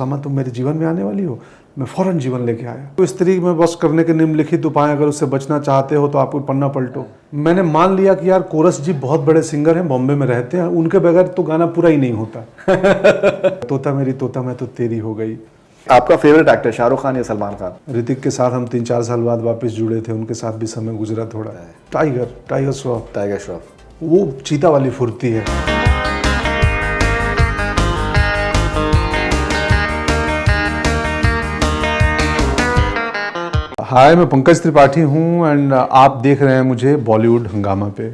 सामा तुम मेरे जीवन में आने वाली हो, मैं फौरन जीवन लेके आया। तो स्त्री में बस करने के निम्नलिखित उपाय, अगर उससे बचना चाहते हो तो आप पन्ना पलटो। मैंने मान लिया कि यार कोरस जी बहुत बड़े सिंगर हैं, बॉम्बे में रहते हैं, उनके बगैर तो गाना पूरा ही नहीं होता। तोता मेरी तोता मैं तो तेरी हो गई। आपका फेवरेट एक्टर शाहरुख खान या सलमान खान? ऋतिक के साथ हम 3-4 साल बाद वापस जुड़े थे, उनके साथ भी समय गुजरा थोड़ा। टाइगर श्रॉफ। टाइगर श्रॉफ, वो चीता वाली फुर्ती है। हाय, मैं पंकज त्रिपाठी हूँ एंड आप देख रहे हैं मुझे बॉलीवुड हंगामा पे।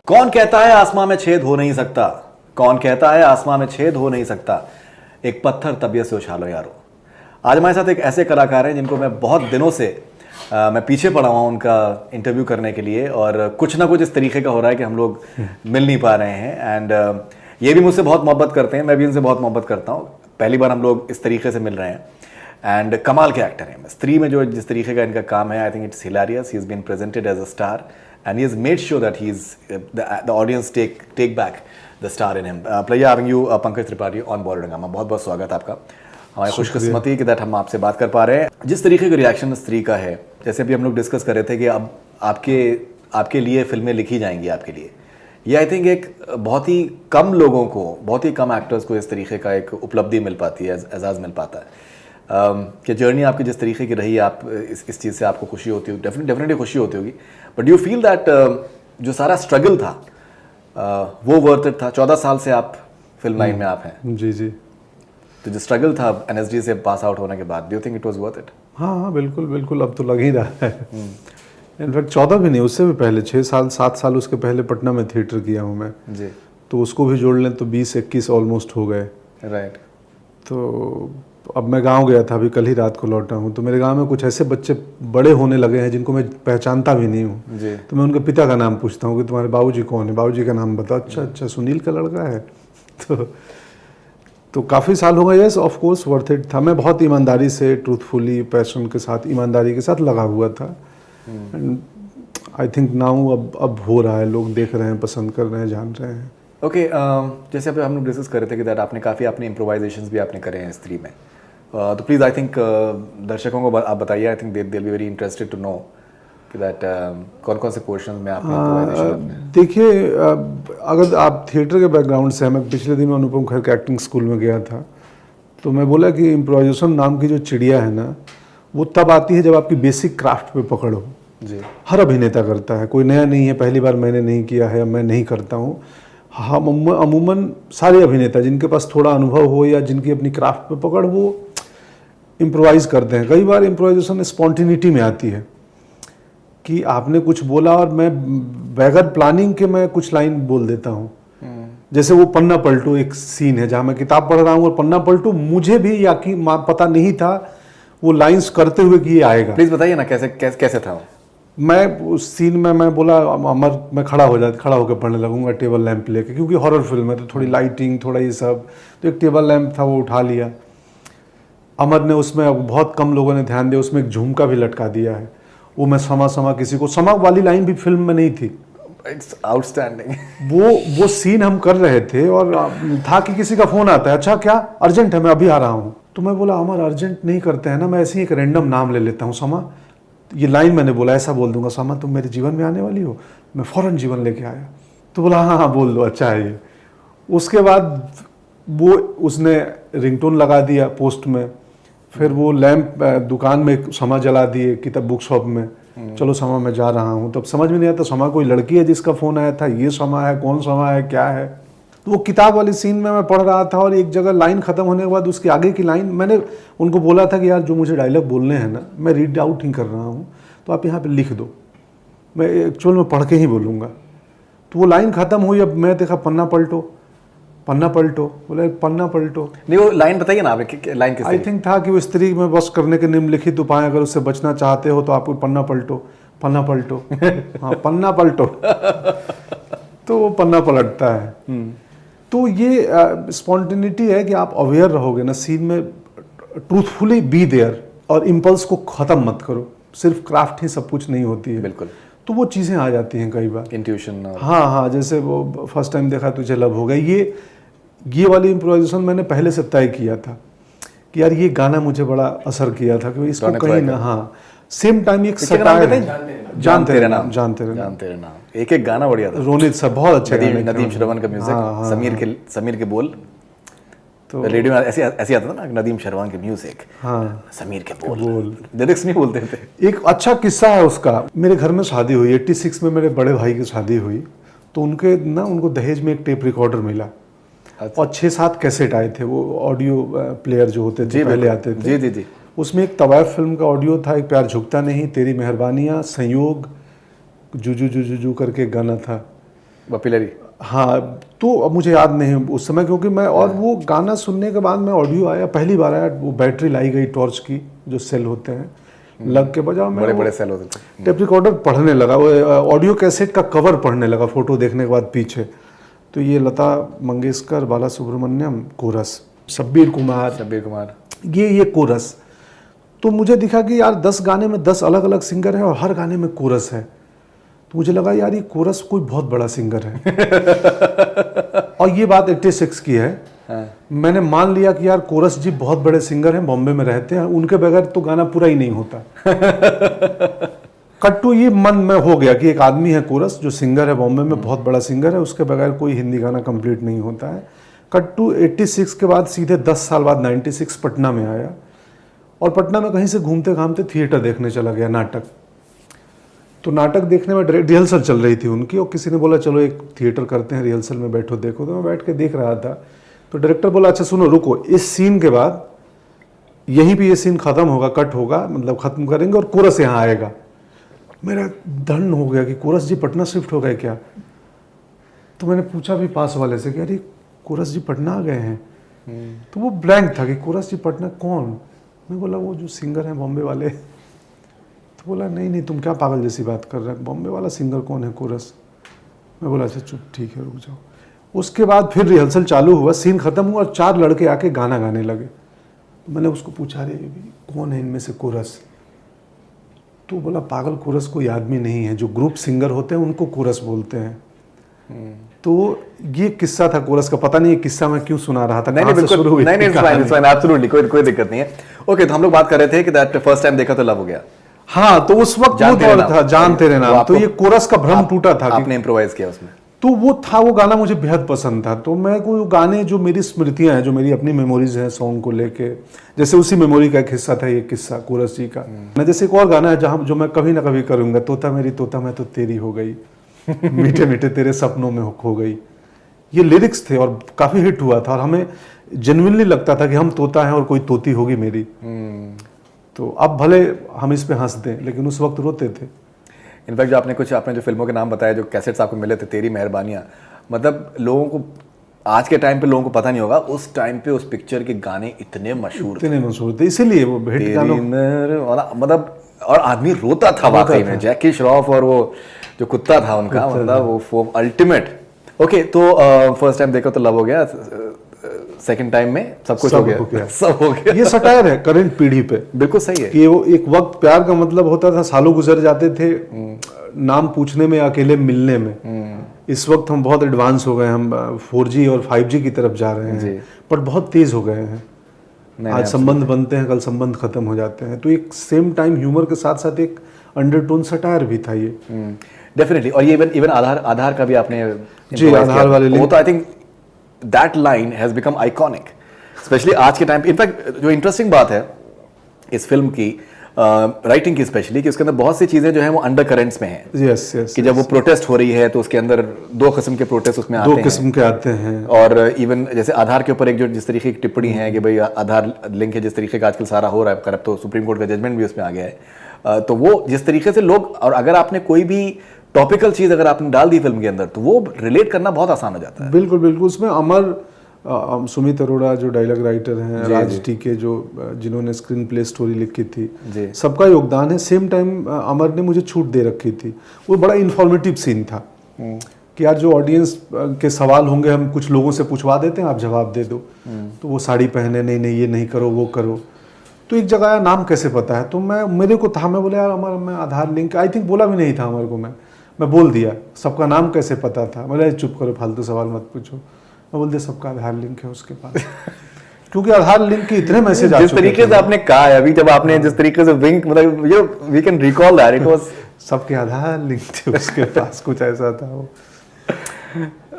कौन कहता है आसमां में छेद हो नहीं सकता? कौन कहता है आसमां में छेद हो नहीं सकता? एक पत्थर तबीयत से उछालो यारो। आज हमारे साथ एक ऐसे कलाकार हैं जिनको मैं बहुत दिनों से मैं पीछे पड़ा हुआ उनका इंटरव्यू करने के लिए, और कुछ ना कुछ इस तरीके का हो रहा है कि हम लोग मिल नहीं पा रहे हैं। एंड ये भी मुझसे बहुत मोहब्बत करते हैं, मैं भी उनसे बहुत मोहब्बत करता हूँ। पहली बार हम लोग इस तरीके से मिल रहे हैं एंड कमाल के एक्टर हैं। स्त्री में जो जिस तरीके का इनका काम है, I think it's hilarious. He is been presented as a star and he has made sure that the audience take back the star in him. Pleasure having you, Pankaj Tripathi on Bollywood Hungama. बहुत बहुत स्वागत है आपका। हमारी खुशकिस्मती कि that हम आपसे बात कर पा रहे हैं। जिस तरीके का रिएक्शन स्त्री का है, जैसे अभी हम लोग डिस्कस कर रहे थे कि अब आपके लिए फिल्में लिखी जाएंगी आपके लिए, ये आई थिंक एक बहुत ही कम लोगों को, बहुत ही कम एक्टर्स को इस तरीके का एक उपलब्धि मिल पाती है, एजाज़ मिल पाता है। कि जर्नी आपकी जिस तरीके की रही, आप इस चीज़ से आपको खुशी होती होगी, डेफिनेटली खुशी होती होगी, बट यू फील दैट जो सारा स्ट्रगल था वो वर्थ इट था? 14 साल से आप फिल्म लाइन में आप हैं। जी जी। तो जो स्ट्रगल था एनएसडी से पास आउट होने के बाद, do you think it was worth it? हाँ, बिल्कुल बिल्कुल, अब तो लग ही रहा है। इनफैक्ट 14 भी नहीं, उससे भी पहले 6 साल 7 साल उसके पहले पटना में थिएटर किया हूँ मैं जी। तो उसको भी जोड़ लें तो 20-21 ऑलमोस्ट हो गए। राइट। तो अब मैं गांव गया था, अभी कल ही रात को लौटा हूँ, तो मेरे गांव में कुछ ऐसे बच्चे बड़े होने लगे हैं जिनको मैं पहचानता भी नहीं हूँ जी। तो मैं उनके पिता का नाम पूछता हूँ कि तुम्हारे बाबूजी कौन है, बाबूजी का नाम बताओ। अच्छा सुनील का लड़का है। तो काफ़ी साल हो गए। Yes, of course worth it था। मैं बहुत ईमानदारी से, ट्रूथफुली, पैशन के साथ, ईमानदारी के साथ लगा हुआ था। एंड आई थिंक नाउ अब हो रहा है, लोग देख रहे हैं, पसंद कर रहे हैं, जान रहे हैं। ओके, जैसे अभी हम लोग डिस्कस कर रहे थे कि दैट आपने काफ़ी अपने इम्प्रोवाइजेशंस भी आपने करे हैं स्त्री में, तो प्लीज़ आई थिंक दर्शकों को आप बताइए। I think they will be very interested to know कि दैट कौन कौन से पोर्शन में आपने इम्प्रोवाइजेशन। देखिए, अगर आप थिएटर के बैकग्राउंड से हैं, मैं पिछले दिन अनुपम खेर के एक्टिंग स्कूल में गया था, तो मैं बोला कि इम्प्रोवाइजेशन नाम की जो चिड़िया है ना, वो तब आती है जब आपकी बेसिक क्राफ्ट पे पकड़ हो। जी। हर अभिनेता करता है, कोई नया नहीं है, पहली बार मैंने नहीं किया है, मैं नहीं करता हूँ। हम अमूमन सारे अभिनेता जिनके पास थोड़ा अनुभव हो या जिनकी अपनी क्राफ्ट पे पकड़, वो इम्प्रोवाइज़ करते हैं। कई बार इम्प्रोवाइजेशन स्पॉन्टिनिटी में आती है कि आपने कुछ बोला और मैं बगैर प्लानिंग के मैं कुछ लाइन बोल देता हूँ। जैसे वो पन्ना पलटू एक सीन है जहाँ मैं किताब पढ़ रहा हूँ और पन्ना पलटू, मुझे भी पता नहीं था वो लाइन्स करते हुए कि ये आएगा। प्लीज़ बताइए ना कैसे था वो? मैं उस सीन में मैं बोला अमर, मैं खड़ा होकर पढ़ने लगूंगा टेबल लैंप लेके, क्योंकि हॉरर फिल्म है तो थोड़ी लाइटिंग, थोड़ा ये सब, तो एक टेबल लैंप था वो उठा लिया। अमर ने उसमें, बहुत कम लोगों ने ध्यान दिया, उसमें एक झुमका भी लटका दिया है। वो मैं समा किसी को, समा वाली लाइन भी फिल्म में नहीं थी। It's outstanding. वो सीन हम कर रहे थे और था कि किसी का फोन आता है, अच्छा क्या अर्जेंट है, मैं अभी आ रहा हूँ। तो मैं बोला अमर अर्जेंट नहीं करते हैं ना, मैं ऐसे ही एक रैंडम नाम ले लेता हूँ, समा, ये लाइन मैंने बोला, ऐसा बोल दूंगा, समा तुम मेरे जीवन में आने वाली हो, मैं फौरन जीवन लेके आया। तो बोला हाँ बोल दो, अच्छा है ये। उसके बाद वो उसने रिंगटोन लगा दिया पोस्ट में, फिर वो लैंप दुकान में समा जला दिए, किताब बुक शॉप में, चलो समा मैं जा रहा हूँ। तब समझ में नहीं आता समा कोई लड़की है जिसका फ़ोन आया था, ये समा है, कौन समा है, क्या है। तो वो किताब वाली सीन में मैं पढ़ रहा था और एक जगह लाइन ख़त्म होने के बाद उसके आगे की लाइन, मैंने उनको बोला था कि यार जो मुझे डायलॉग बोलने हैं ना, मैं रीड आउट ही कर रहा हूँ, तो आप यहाँ पे लिख दो, मैं एक्चुअल में पढ़ के ही बोलूँगा। तो वो लाइन ख़त्म हुई, अब मैं देखा पन्ना पलटो, बोले पन्ना पलटो। नहीं, वो लाइन बताइए ना, आपने लाइन किस? आई थिंक था कि वो स्त्री में बस करने के निम्नलिखित उपाय, अगर उससे बचना चाहते हो तो आप पन्ना पलटो। हाँ, पन्ना पलटो। तो वो पन्ना पलटता है। तो ये स्पॉन्टेनिटी है कि आप अवेयर रहोगे ना सीन में, ट्रूथफुली बी देयर, और इम्पल्स को ख़त्म मत करो। सिर्फ क्राफ्ट ही सब कुछ नहीं होती है। बिल्कुल। तो वो चीज़ें आ जाती हैं कई बार। इंट्यूशन। हाँ हाँ, जैसे वो फर्स्ट टाइम देखा तुझे लब हो गया, ये वाली इम्प्रोवाइजेशन मैंने पहले से तय किया था कि यार ये गाना मुझे बड़ा असर किया था कि इसको कहीं ना, हाँ सेम टाइम एक सटायर है, जान तेरे नाम, जान तेरे नाम, एक गाना बढ़िया था, रोनित साहब बहुत अच्छा गाना, नदीम श्रवण का म्यूजिक, हाँ, समीर के बोल, तो रेडियो में ऐसे आता था ना, नदीम श्रवण के म्यूजिक, हाँ समीर के बोल, लिरिक्स नहीं बोलते थे। एक अच्छा किस्सा है उसका, मेरे घर में शादी हुई 86 में, मेरे बड़े भाई की शादी हुई, तो उनको दहेज में एक टेप रिकॉर्डर मिला। अच्छा। और 6-7 कैसेट आए थे, वो ऑडियो प्लेयर जो होते थे पहले आते थे। जी जी। उसमें एक तवायफ फिल्म का ऑडियो था, एक प्यार झुकता नहीं, तेरी मेहरबानियाँ, संयोग, जुजू जुजू जू करके एक गाना था, बपिलरी। हाँ, तो अब मुझे याद नहीं उस समय, क्योंकि मैं, और वो गाना सुनने के बाद मैं ऑडियो आया, पहली बार आया, वो बैटरी लाई गई टॉर्च की, जो सेल होते हैं, लग के बजाओ, मैं बड़े सेल होते थे, टेप रिकॉर्डर पढ़ने लगा, वो ऑडियो कैसेट का कवर पढ़ने लगा फोटो देखने के बाद पीछे, तो ये लता मंगेशकर, बाला सुब्रमण्यम कोरस, शब्बीर कुमार, ये कोरस। तो मुझे दिखा कि यार 10 गाने में 10 अलग अलग सिंगर हैं और हर गाने में कोरस है, तो मुझे लगा यार ये कोरस कोई बहुत बड़ा सिंगर है। और ये बात 86 की है। हाँ। मैंने मान लिया कि यार कोरस जी बहुत बड़े सिंगर हैं, बॉम्बे में रहते हैं, उनके बगैर तो गाना पूरा ही नहीं होता। कट्टू ये मन में हो गया कि एक आदमी है कोरस जो सिंगर है, बॉम्बे में बहुत बड़ा सिंगर है, उसके बगैर कोई हिंदी गाना कंप्लीट नहीं होता है। कट्टू 86 के बाद सीधे 10 साल बाद 96 पटना में आया, और पटना में कहीं से घूमते घामते थिएटर देखने चला गया, नाटक। तो नाटक देखने में रिहर्सल चल रही थी उनकी, और किसी ने बोला चलो एक थिएटर करते हैं, रिहर्सल में बैठो देखो, तो मैं बैठ के देख रहा था। तो डायरेक्टर बोला अच्छा सुनो रुको, इस सीन के बाद यहीं पे ये सीन खत्म होगा, कट होगा, मतलब खत्म करेंगे और कोरस यहाँ आएगा। मेरा धन हो गया कि कोरस जी पटना शिफ्ट हो गए क्या। तो मैंने पूछा भी पास वाले से कि अरे कोरस जी पटना आ गए हैं। तो वो ब्लैंक था कि कोरस जी पटना कौन। मैं बोला वो जो सिंगर हैं बॉम्बे वाले। तो बोला नहीं तुम क्या पागल जैसी बात कर रहे हैं, बॉम्बे वाला सिंगर कौन है कोरस। मैं बोला अच्छा चुप ठीक है रुक जाओ। उसके बाद फिर रिहर्सल चालू हुआ, सीन खत्म हुआ और 4 लड़के आके गाना गाने लगे। मैंने उसको पूछा अरे कौन है इनमें से कोरस। तो बोला पागल, कोरस कोई आदमी नहीं है, जो ग्रुप सिंगर होते हैं उनको कोरस बोलते हैं। तो ये किस्सा था कोरस का। पता नहीं ये किस्सा मैं क्यों सुना रहा था, नहीं एब्सोल्युटली कोई दिक्कत नहीं है। ओके, तो हम लोग बात कर रहे थे कि दैट फर्स्ट टाइम देखा तो लव हो गया। हाँ, तो उस वक्त वो दौर था जान तेरे नाम, तो ये कोरस का भ्रम टूटा था। आपने इम्प्रोवाइज किया उसमें, तो वो गाना मुझे बेहद पसंद था। तो मैं कोई गाने जो मेरी स्मृतियां हैं, जो मेरी अपनी मेमोरीज हैं सॉन्ग को लेके, जैसे उसी मेमोरी का एक हिस्सा था ये किस्सा कोरस जी का। मैं जैसे एक और गाना है जहाँ जो मैं कभी ना कभी करूंगा, तोता मेरी तोता मैं तो तेरी हो गई, मीठे मीठे तेरे सपनों में खो गई। ये लिरिक्स थे और काफी हिट हुआ था, और हमें जेन्युइनली लगता था कि हम तोता हैं और कोई तोती होगी मेरी। तो अब भले हम इस पे हंस दें, लेकिन उस वक्त रोते थे। इनफैक्ट जो आपने जो फिल्मों के नाम बताया, जो कैसेट्स आपको मिले थे, तेरी मेहरबानियाँ, मतलब लोगों को आज के टाइम पे लोगों को पता नहीं होगा, उस टाइम पे उस पिक्चर के गाने इतने मशहूर थे, इसीलिए वो हिट गानों, मतलब और आदमी रोता था वाकई में। जैकी श्रॉफ और वो जो कुत्ता था उनका, मतलब वो अल्टीमेट। ओके, तो फर्स्ट टाइम देखा तो लव हो गया, सेकंड टाइम में सब कुछ हो गया, सब हो गया। ये सटायर है करंट पीढ़ी पे, बिल्कुल सही है कि वो एक वक्त प्यार का मतलब होता था, सालों गुजर जाते थे नाम पूछने में, अकेले मिलने में। इस वक्त हम बहुत एडवांस हो गए, हम 4G और 5G की तरफ जा रहे हैं, पर बहुत तेज हो गए हैं। आज संबंध बनते हैं, कल संबंध खत्म हो जाते हैं। तो एक सेम टाइम ह्यूमर के साथ साथ एक अंडरटोन सटायर भी था ये। डेफिनेटली। और ये इवन आधार का भी आपने जी, आधार वाले वो तो I think that line has become iconic, specially आज के टाइम पे। इनफैक्ट जो इंटरेस्टिंग बात है इस फिल्म की राइटिंग की स्पेशली, कि उसके अंदर बहुत सी चीजें जो है वो अंडर करेंट्स में हैं। कि जब वो प्रोटेस्ट हो रही है तो उसके अंदर 2 किस्म के प्रोटेस्ट उसमें आते हैं, 2 किस्म के आते हैं। और इवन जैसे आधार के ऊपर एक जो जिस तरीके की टिप्पणी है कि भाई आधार लिंक है, जिस तरीके का आजकल सारा हो रहा है, कर अब तो सुप्रीम कोर्ट का जजमेंट भी उसमें आ गया है। तो वो जिस तरीके से लोग, और अगर आपने कोई भी टॉपिकल चीज अगर आपने डाल दी फिल्म के अंदर, तो वो रिलेट करना बहुत आसान हो जाता है। बिल्कुल बिल्कुल। उसमें अमर सुमित अरोड़ा जो डायलॉग राइटर हैं, राज टीके जो जिन्होंने स्क्रीन प्ले स्टोरी लिखी थी, सबका योगदान है। सेम टाइम अमर ने मुझे छूट दे रखी थी। वो बड़ा इन्फॉर्मेटिव सीन था कि यार जो ऑडियंस के सवाल होंगे हम कुछ लोगों से पूछवा देते हैं, आप जवाब दे दो। तो वो साड़ी पहने, नहीं ये नहीं करो, वो करो। तो एक जगह आया, नाम कैसे पता है? तो मेरे को था, मैं बोला यार अमर, मैं आधार लिंक, आई थिंक बोला भी नहीं था अमर को, मैं बोल दिया सबका नाम कैसे पता था। बोला चुप करो, फालतू सवाल मत पूछो। मैं बोल दिया सबका आधार लिंक है उसके पास। क्योंकि आधार लिंक के इतने मैसेज आ चुके जिस तरीके से आपने कहा है अभी, जब आपने जिस तरीके से विंक, मतलब you we can recall that, it was सबके आधार लिंक थे उसके पास, कुछ ऐसा था वो।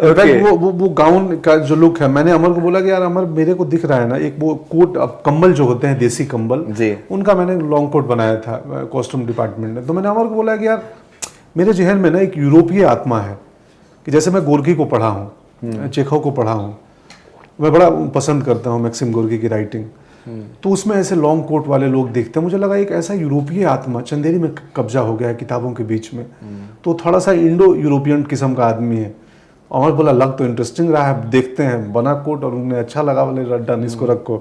Okay. वो गाउन का जो लुक है, मैंने अमर को बोला कि यार अमर मेरे को दिख रहा है ना, एक वो कोट, अब कंबल जो होते हैं देसी कंबल जी, उनका मैंने लॉन्ग कोट बनाया था कॉस्ट्यूम डिपार्टमेंट ने। तो मैंने अमर को बोला कि यार मेरे जहन में ना एक यूरोपीय आत्मा है, कि जैसे मैं गोर्की को पढ़ा हूँ, चेखव को पढ़ा हूँ, मैं बड़ा पसंद करता हूँ मैक्सिम गोर्की की राइटिंग, तो उसमें ऐसे लॉन्ग कोट वाले लोग देखते हैं, मुझे लगा एक ऐसा यूरोपीय आत्मा चंदेरी में कब्जा हो गया है किताबों के बीच में, तो थोड़ा सा इंडो यूरोपियन किस्म का आदमी है। अमर बोला लग तो इंटरेस्टिंग रहा है, देखते हैं, बना कोट और उन्हें अच्छा लगा, बोले डन, इसको रखो।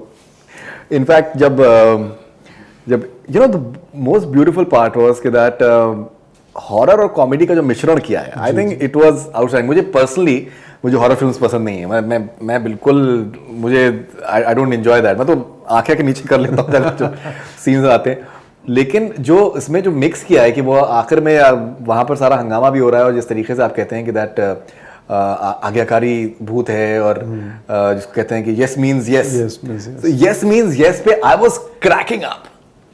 इनफैक्ट जब you know the most beautiful part was कि दैट हॉरर और कॉमेडी का जो मिश्रण किया है, I think it was outstanding. मुझे पर्सनली, मुझे हॉरर फिल्म्स पसंद नहीं है, मैं बिल्कुल, मुझे आई डोंट एंजॉय दैट। मैं तो आंखें के नीचे कर लेता हूँ जो सीन्स आते हैं। लेकिन जो इसमें जो मिक्स किया है कि वो आखिर में वहाँ पर सारा हंगामा भी हो रहा है, और जिस तरीके से आप कहते हैं कि दैट आज्ञाकारी भूत है, और जिसको कहते हैं कि yes means yes, yes means yes पे I was cracking up,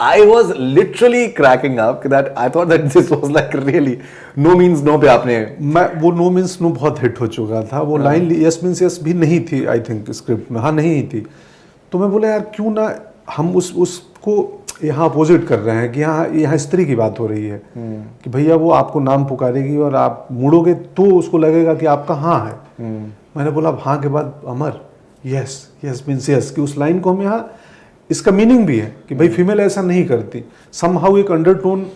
I was literally cracking up, that I thought that this was like really no means no पे आपने, मैं वो नो मीन्स नो बहुत हिट हो चुका था, वो लाइन यस मीन्स यस भी नहीं थी आई थिंक स्क्रिप्ट में, हाँ नहीं ही थी। तो मैं बोला यार क्यों ना हम उसको यहाँ अपोजिट कर रहे हैं, कि यहाँ स्त्री की बात हो रही है, कि भैया वो आपको नाम पुकारेगी और आप मुड़ोगे तो उसको लगेगा कि आपका हाँ है। मैंने बोला हाँ के बाद अमर, यस यस मीन्स यस, कि उस लाइन को हम यहाँ, इसका मीनिंग भी है कि भाई फीमेल ऐसा नहीं करती, समहाउ एक अंडरटोन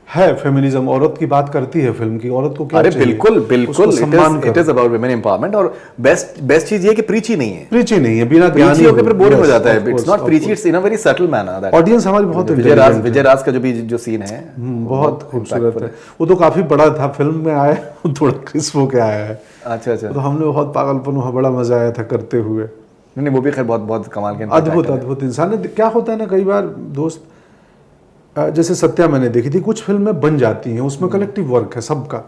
है, फेमिनिज्म, औरत की बात करती है फिल्म की, औरत को क्या अरे चाहिए? बिल्कुल बिल्कुल, सम्मान it is about women empowerment. और बेस्ट चीज ये कि प्रीची नहीं है, प्रीची नहीं है, बिना प्रीची होकर फिर बोरिंग हो जाता है। It's not प्रीची, it's in a very subtle manner. That audience हमारी बहुत विजय राज का जो सीन है बहुत खूबसूरत है, वो तो काफी बड़ा था, फिल्म में आया थोड़ा क्रिस्प होके आया है। अच्छा, तो हमने बहुत पागलपन, वहाँ बड़ा मजा आया था करते हुए। नहीं, वो भी खैर बहुत कमाल के, अद्भुत इंसान है। क्या होता है ना, कई बार दोस्त, जैसे सत्या मैंने देखी थी, कुछ फिल्में बन जाती हैं, उसमें कलेक्टिव वर्क है सबका,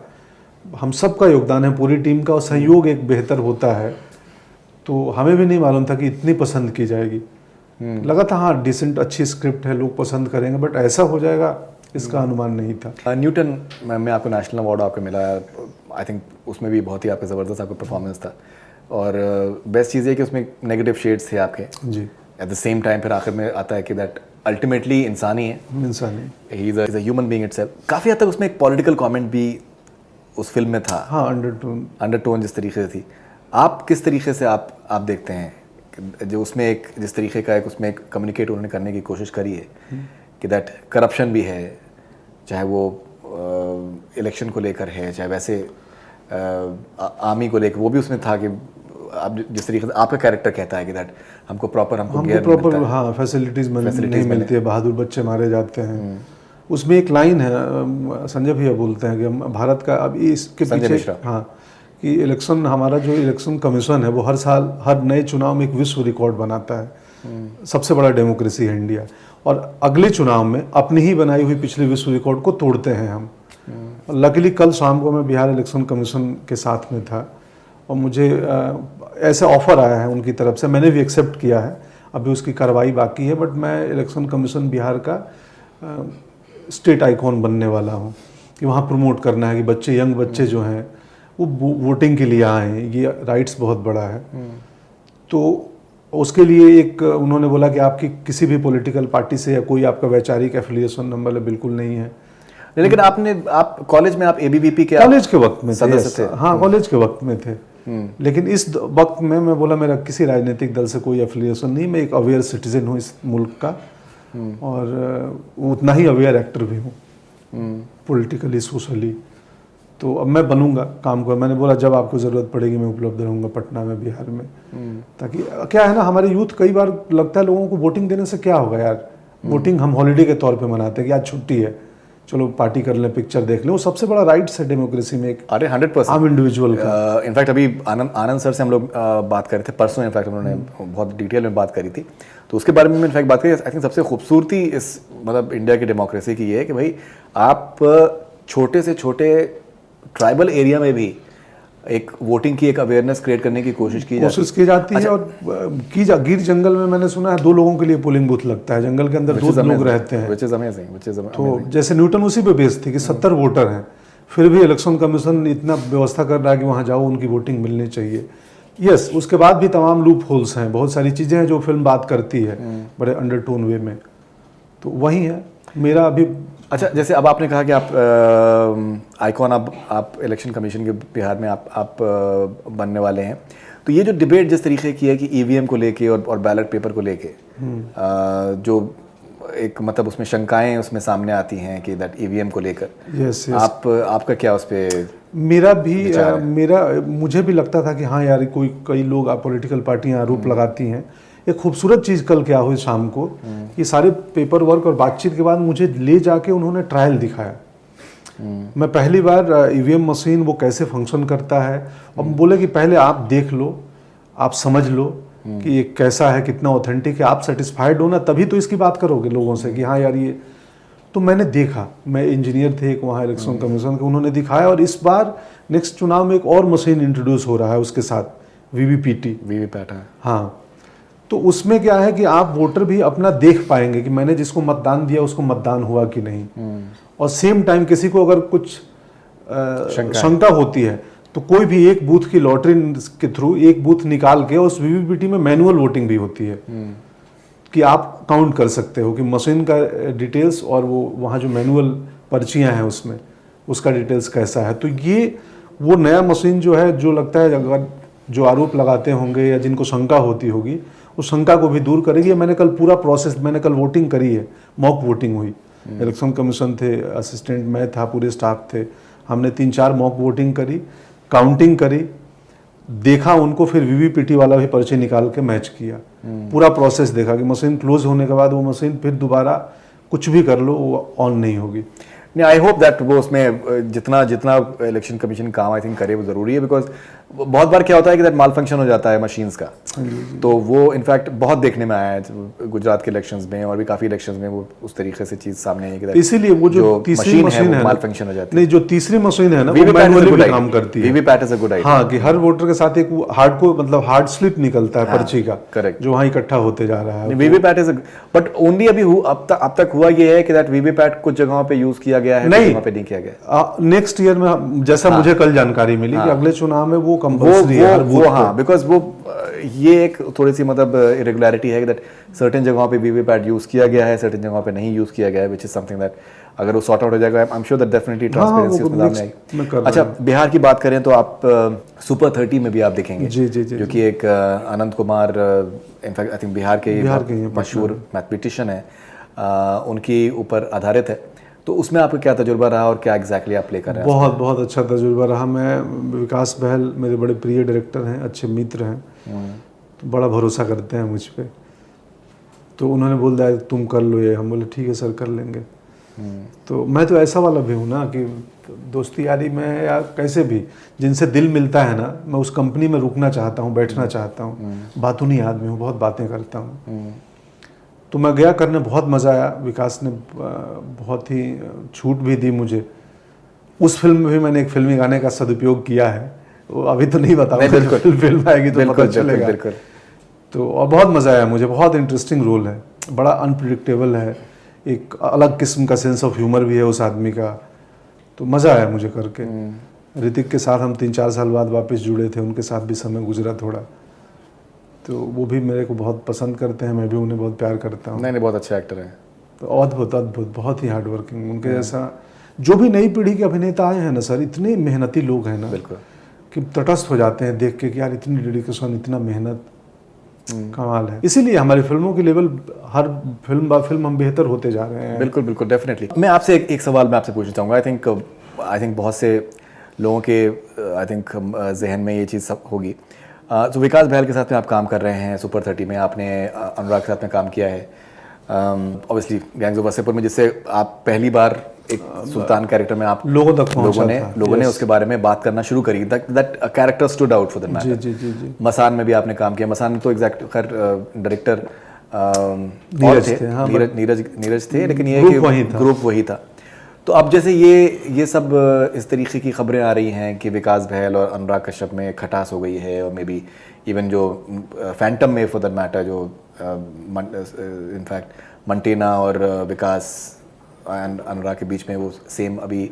हम सबका योगदान है, पूरी टीम का, और सहयोग एक बेहतर होता है। तो हमें भी नहीं मालूम था कि इतनी पसंद की जाएगी, लगा था हाँ डिसेंट अच्छी स्क्रिप्ट है, लोग पसंद करेंगे, बट ऐसा हो जाएगा इसका अनुमान नहीं था। न्यूटन में आपको नेशनल अवार्ड आपको मिला, आई थिंक उसमें भी बहुत ही आपका ज़बरदस्त आपका परफॉर्मेंस था, और बेस्ट चीज़ है कि उसमें नेगेटिव शेड्स थे आपके जी। एट द सेम टाइम फिर आखिर में आता है कि दैट अल्टीमेटली इंसान ही है, he is a human being itself. काफ़ी हद तक उसमें एक पॉलिटिकल कमेंट भी उस फिल्म में था, हाँ, अंडरटोन जिस तरीके से थी। आप किस तरीके से आप देखते हैं जो उसमें एक जिस तरीके का एक उसमें एक कम्युनिकेट उन्होंने करने की कोशिश करी है कि दैट करप्शन भी है, चाहे वो इलेक्शन को लेकर है, चाहे वैसे आर्मी को लेकर, वो भी उसमें था कि आप जिस तरीके से आपका कैरेक्टर कहता है कि दैट हमको प्रॉपर हाँ फैसिलिटीज नहीं मिलती है, बहादुर बच्चे मारे जाते हैं। उसमें एक लाइन है, संजय भैया बोलते हैं कि हम भारत का, अब इसके पीछे हाँ, कि इलेक्शन, हमारा जो इलेक्शन कमीशन है वो हर साल हर नए चुनाव में एक विश्व रिकॉर्ड बनाता है, सबसे बड़ा डेमोक्रेसी है इंडिया, और अगले चुनाव में अपनी ही बनाई हुई पिछले विश्व रिकॉर्ड को तोड़ते हैं हम। लकीली कल शाम को मैं बिहार इलेक्शन कमीशन के साथ में था, और मुझे ऐसा ऑफर आया है उनकी तरफ से, मैंने भी एक्सेप्ट किया है, अभी उसकी कार्रवाई बाकी है, बट मैं इलेक्शन कमीशन बिहार का स्टेट आइकॉन बनने वाला हूँ, कि वहाँ प्रमोट करना है कि बच्चे, यंग बच्चे जो हैं वो वोटिंग के लिए आए, ये राइट्स बहुत बड़ा है। तो उसके लिए एक उन्होंने बोला कि आपकी किसी भी पॉलिटिकल पार्टी से या कोई आपका वैचारिक एफिलिएशन नंबर बिल्कुल नहीं है। लेकिन आप कॉलेज में आप एबीवीपी के कॉलेज के वक्त में सदस्य थे? हाँ, कॉलेज के वक्त में थे। लेकिन इस वक्त में मैं बोला मेरा किसी राजनीतिक दल से कोई एफिलिएशन नहीं, मैं एक अवेयर सिटीजन हूँ इस मुल्क का, और उतना ही अवेयर एक्टर भी हूँ पॉलिटिकली, सोशली। तो अब मैं बनूंगा काम को, मैंने बोला जब आपको ज़रूरत पड़ेगी मैं उपलब्ध रहूँगा पटना में, बिहार में, ताकि क्या है ना, हमारे यूथ कई बार लगता है लोगों को वोटिंग देने से क्या होगा यार, वोटिंग हम हॉलीडे के तौर पे मनाते हैं कि आज छुट्टी है, चलो पार्टी कर लें, पिक्चर देख लें, वो सबसे बड़ा राइट्स है डेमोक्रेसी में, एक अरे 100%। आम इंडिविजुअल का। इनफैक्ट अभी आनंद सर से हम लोग बात कर रहे थे परसों, इनफैक्ट उन्होंने बहुत डिटेल में बात करी थी, तो उसके बारे में इनफैक्ट बात करी। आई थिंक सबसे खूबसूरती इस मतलब इंडिया की डेमोक्रेसी की ये है कि भाई आप छोटे से छोटे ट्राइबल एरिया में भी एक वोटिंग की एक अवेयरनेस क्रिएट करने की कोशिश की जाती है। और गिर जंगल में मैंने सुना है 2 लोगों के लिए पोलिंग बूथ लगता है, जंगल के अंदर 2 लोग रहते हैं। which is amazing। तो जैसे न्यूटन उसी पे बेस्ड थी कि 70 वोटर हैं, फिर भी इलेक्शन कमीशन इतना व्यवस्था कर रहा है कि वहाँ जाओ, उनकी वोटिंग मिलनी चाहिए। यस, उसके बाद भी तमाम लूप होल्स हैं, बहुत सारी चीज़ें हैं जो फिल्म बात करती है बड़े अंडरटोन वे में। तो वही है मेरा अभी। अच्छा, जैसे अब आपने कहा कि आप आइकॉन आप इलेक्शन कमीशन के बिहार में आप बनने वाले हैं, तो ये जो डिबेट जिस तरीके की है कि ईवीएम को लेके और बैलेट पेपर को लेके जो एक मतलब उसमें शंकाएं उसमें सामने आती हैं कि दैट ईवीएम को लेकर, यस आपका क्या उस पे? मुझे भी लगता था कि हाँ यार, कई लोग पॉलिटिकल पार्टियां आरोप लगाती हैं। एक खूबसूरत चीज़ कल क्या हुई शाम को, ये सारे पेपर वर्क और बातचीत के बाद मुझे ले जाके उन्होंने ट्रायल दिखाया। मैं पहली बार ईवीएम मशीन वो कैसे फंक्शन करता है, और बोले कि पहले आप देख लो, आप समझ लो कि ये कैसा है, कितना ऑथेंटिक है, आप सेटिस्फाइड हो ना, तभी तो इसकी बात करोगे लोगों से कि हाँ यार ये। तो मैंने देखा, मैं इंजीनियर थे एक वहाँ इलेक्शन कमीशन के, उन्होंने दिखाया। और इस बार नेक्स्ट चुनाव में एक और मशीन इंट्रोड्यूस हो रहा है उसके साथ, वीवीपैट। हाँ, तो उसमें क्या है कि आप वोटर भी अपना देख पाएंगे कि मैंने जिसको मतदान दिया उसको मतदान हुआ कि नहीं। और सेम टाइम किसी को अगर कुछ शंका होती है तो कोई भी एक बूथ की लॉटरी के थ्रू एक बूथ निकाल के, उस वीवीपीटी में मैनुअल वोटिंग भी होती है कि आप काउंट कर सकते हो कि मशीन का डिटेल्स और वो वहाँ जो मैनुअल पर्चियाँ हैं उसमें उसका डिटेल्स कैसा है। तो ये वो नया मशीन जो है, जो लगता है अगर जो आरोप लगाते होंगे या जिनको शंका होती होगी, उस शंका को भी दूर करेगी। मैंने कल पूरा प्रोसेस, मैंने कल वोटिंग करी है, मॉक वोटिंग हुई, इलेक्शन कमीशन थे, असिस्टेंट मैं था, पूरे स्टाफ थे, हमने 3-4 मॉक वोटिंग करी, काउंटिंग करी, देखा उनको, फिर वीवीपीटी वाला भी पर्ची निकाल के मैच किया, पूरा प्रोसेस देखा कि मशीन क्लोज होने के बाद वो मशीन फिर दोबारा कुछ भी कर लो वो ऑन नहीं होगी। नहीं, आई होप दैट वो उसमें जितना इलेक्शन कमीशन काम आई थिंक करे वो ज़रूरी है, बिकॉज बहुत बार क्या होता है कि दैट माल फंक्शन हो जाता है मशीन्स का। तो वो इनफैक्ट बहुत देखने में आया है गुजरात के इलेक्शंस में, और भी काफ़ी इलेक्शंस में वो उस तरीके से चीज़ सामने आई है कि इसीलिए वो जो तीसरी मशीन है माल फंक्शन हो जाती है। नहीं, जो तीसरी मशीन है ना, वो मैनुअली भी काम करती है। VVPAT is a good idea. हाँ, कि हर वोटर के साथ एक हार्ड स्लिप निकलता है पर्ची का, करेक्ट, जो वहाँ इकट्ठा होते जा रहा है। वीवीपैट इज बट ओनली अभी अब तक हुआ ये है कि दैट वीवीपैट कुछ जगहों पे यूज किया गया है, कुछ जगहों पे नहीं किया गया। नेक्स्ट ईयर में जैसा मुझे कल जानकारी मिली कि अगले चुनाव में वो कंपल्सरी है। वो हाँ, बिकॉज वो ये एक थोड़ी सी मतलब इरेगुलरिटी है कि दैट सर्टेन जगहों पे वीवीपैट यूज किया गया है, सर्टेन जगहों पे नहीं यूज किया गया है, व्हिच इज समथिंग दैट अगर वो सॉर्ट आउट हो जाएगा, I am sure that definitely transparency उसमें सामने आएगी। अच्छा, बिहार की बात करें तो आप सुपर 30 में भी आप देखेंगे, जो कि एक Anant Kumar in fact I think Bihar के मशहूर मैथमेटिशियन है, उनके ऊपर आधारित है। तो उसमें आपका क्या तजुर्बा रहा और क्या एग्जैक्टली आप प्ले कर रहे हैं? बहुत अच्छा तजुर्बा रहा। मैं विकास बहल मेरे बड़े प्रिय डायरेक्टर हैं, अच्छे मित्र हैं, तो बड़ा भरोसा करते हैं मुझ पे। तो उन्होंने बोल दिया तुम कर लो ये, हम बोले ठीक है सर कर लेंगे। तो मैं तो ऐसा वाला भी हूँ ना कि दोस्ती यारी में या कैसे भी जिनसे दिल मिलता है ना, मैं उस कंपनी में रुकना चाहता हूँ, बैठना चाहता हूँ। बातूनी आदमी हूँ, बहुत बातें करता हूँ। तो मैं गया करने, बहुत मज़ा आया। विकास ने बहुत ही छूट भी दी मुझे। उस फिल्म में भी मैंने एक फिल्मी गाने का सदुपयोग किया है, वो अभी तो नहीं बताऊंगा, फिल्म आएगी तो पता चलेगा। तो और बहुत मज़ा आया मुझे, बहुत इंटरेस्टिंग रोल है, बड़ा अनप्रिडिक्टेबल है, एक अलग किस्म का सेंस ऑफ ह्यूमर भी है उस आदमी का। तो मज़ा आया मुझे करके। ऋतिक के साथ हम 3-4 साल बाद वापस जुड़े थे, उनके साथ भी समय गुजरा थोड़ा। तो वो भी मेरे को बहुत पसंद करते हैं, मैं भी उन्हें बहुत प्यार करता हूँ। नहीं, बहुत अच्छे एक्टर हैं। तो अद्भुत, बहुत ही हार्ड वर्किंग। उनके जैसा जो भी नई पीढ़ी के अभिनेता आए हैं ना सर, इतने मेहनती लोग हैं ना, बिल्कुल, कि तटस्थ हो जाते हैं देख के कि यार इतनी डेडिकेशन, इतना मेहनत, कमाल है। इसीलिए हमारी फिल्मों की लेवल हर फिल्म बा फिल्म हम बेहतर होते जा रहे हैं। बिल्कुल डेफिनेटली। मैं आपसे एक सवाल मैं आपसे पूछना चाहूँगा। आई थिंक बहुत से लोगों के आई थिंक जहन में ये चीज़ सब होगी। तो विकास बहल के साथ में आप काम कर रहे हैं, सुपर 30 में आपने अनुराग के साथ में काम किया है, ऑब्वियसली गैंग्स ऑफ वासेपुर में, जिससे आप पहली बार एक सुल्तान कैरेक्टर में आप लोगों तक पहुंचा था। लोगों ने उसके बारे में बात करना शुरू करी, that character stood out for that matter. जी जी जी। मसान में भी आपने काम किया, मसान में तो एग्जैक्ट खैर डायरेक्टर नीरज थे, हाँ, नीरज थे, लेकिन ये ग्रुप वही था। तो अब जैसे ये सब इस तरीके की खबरें आ रही हैं कि विकास बहल और अनुराग कश्यप में खटास हो गई है, और मे बी इवन जो फैंटम में फॉर दैट मैटर जो इनफैक्ट मंटेना और विकास एंड अनुराग के बीच में वो सेम अभी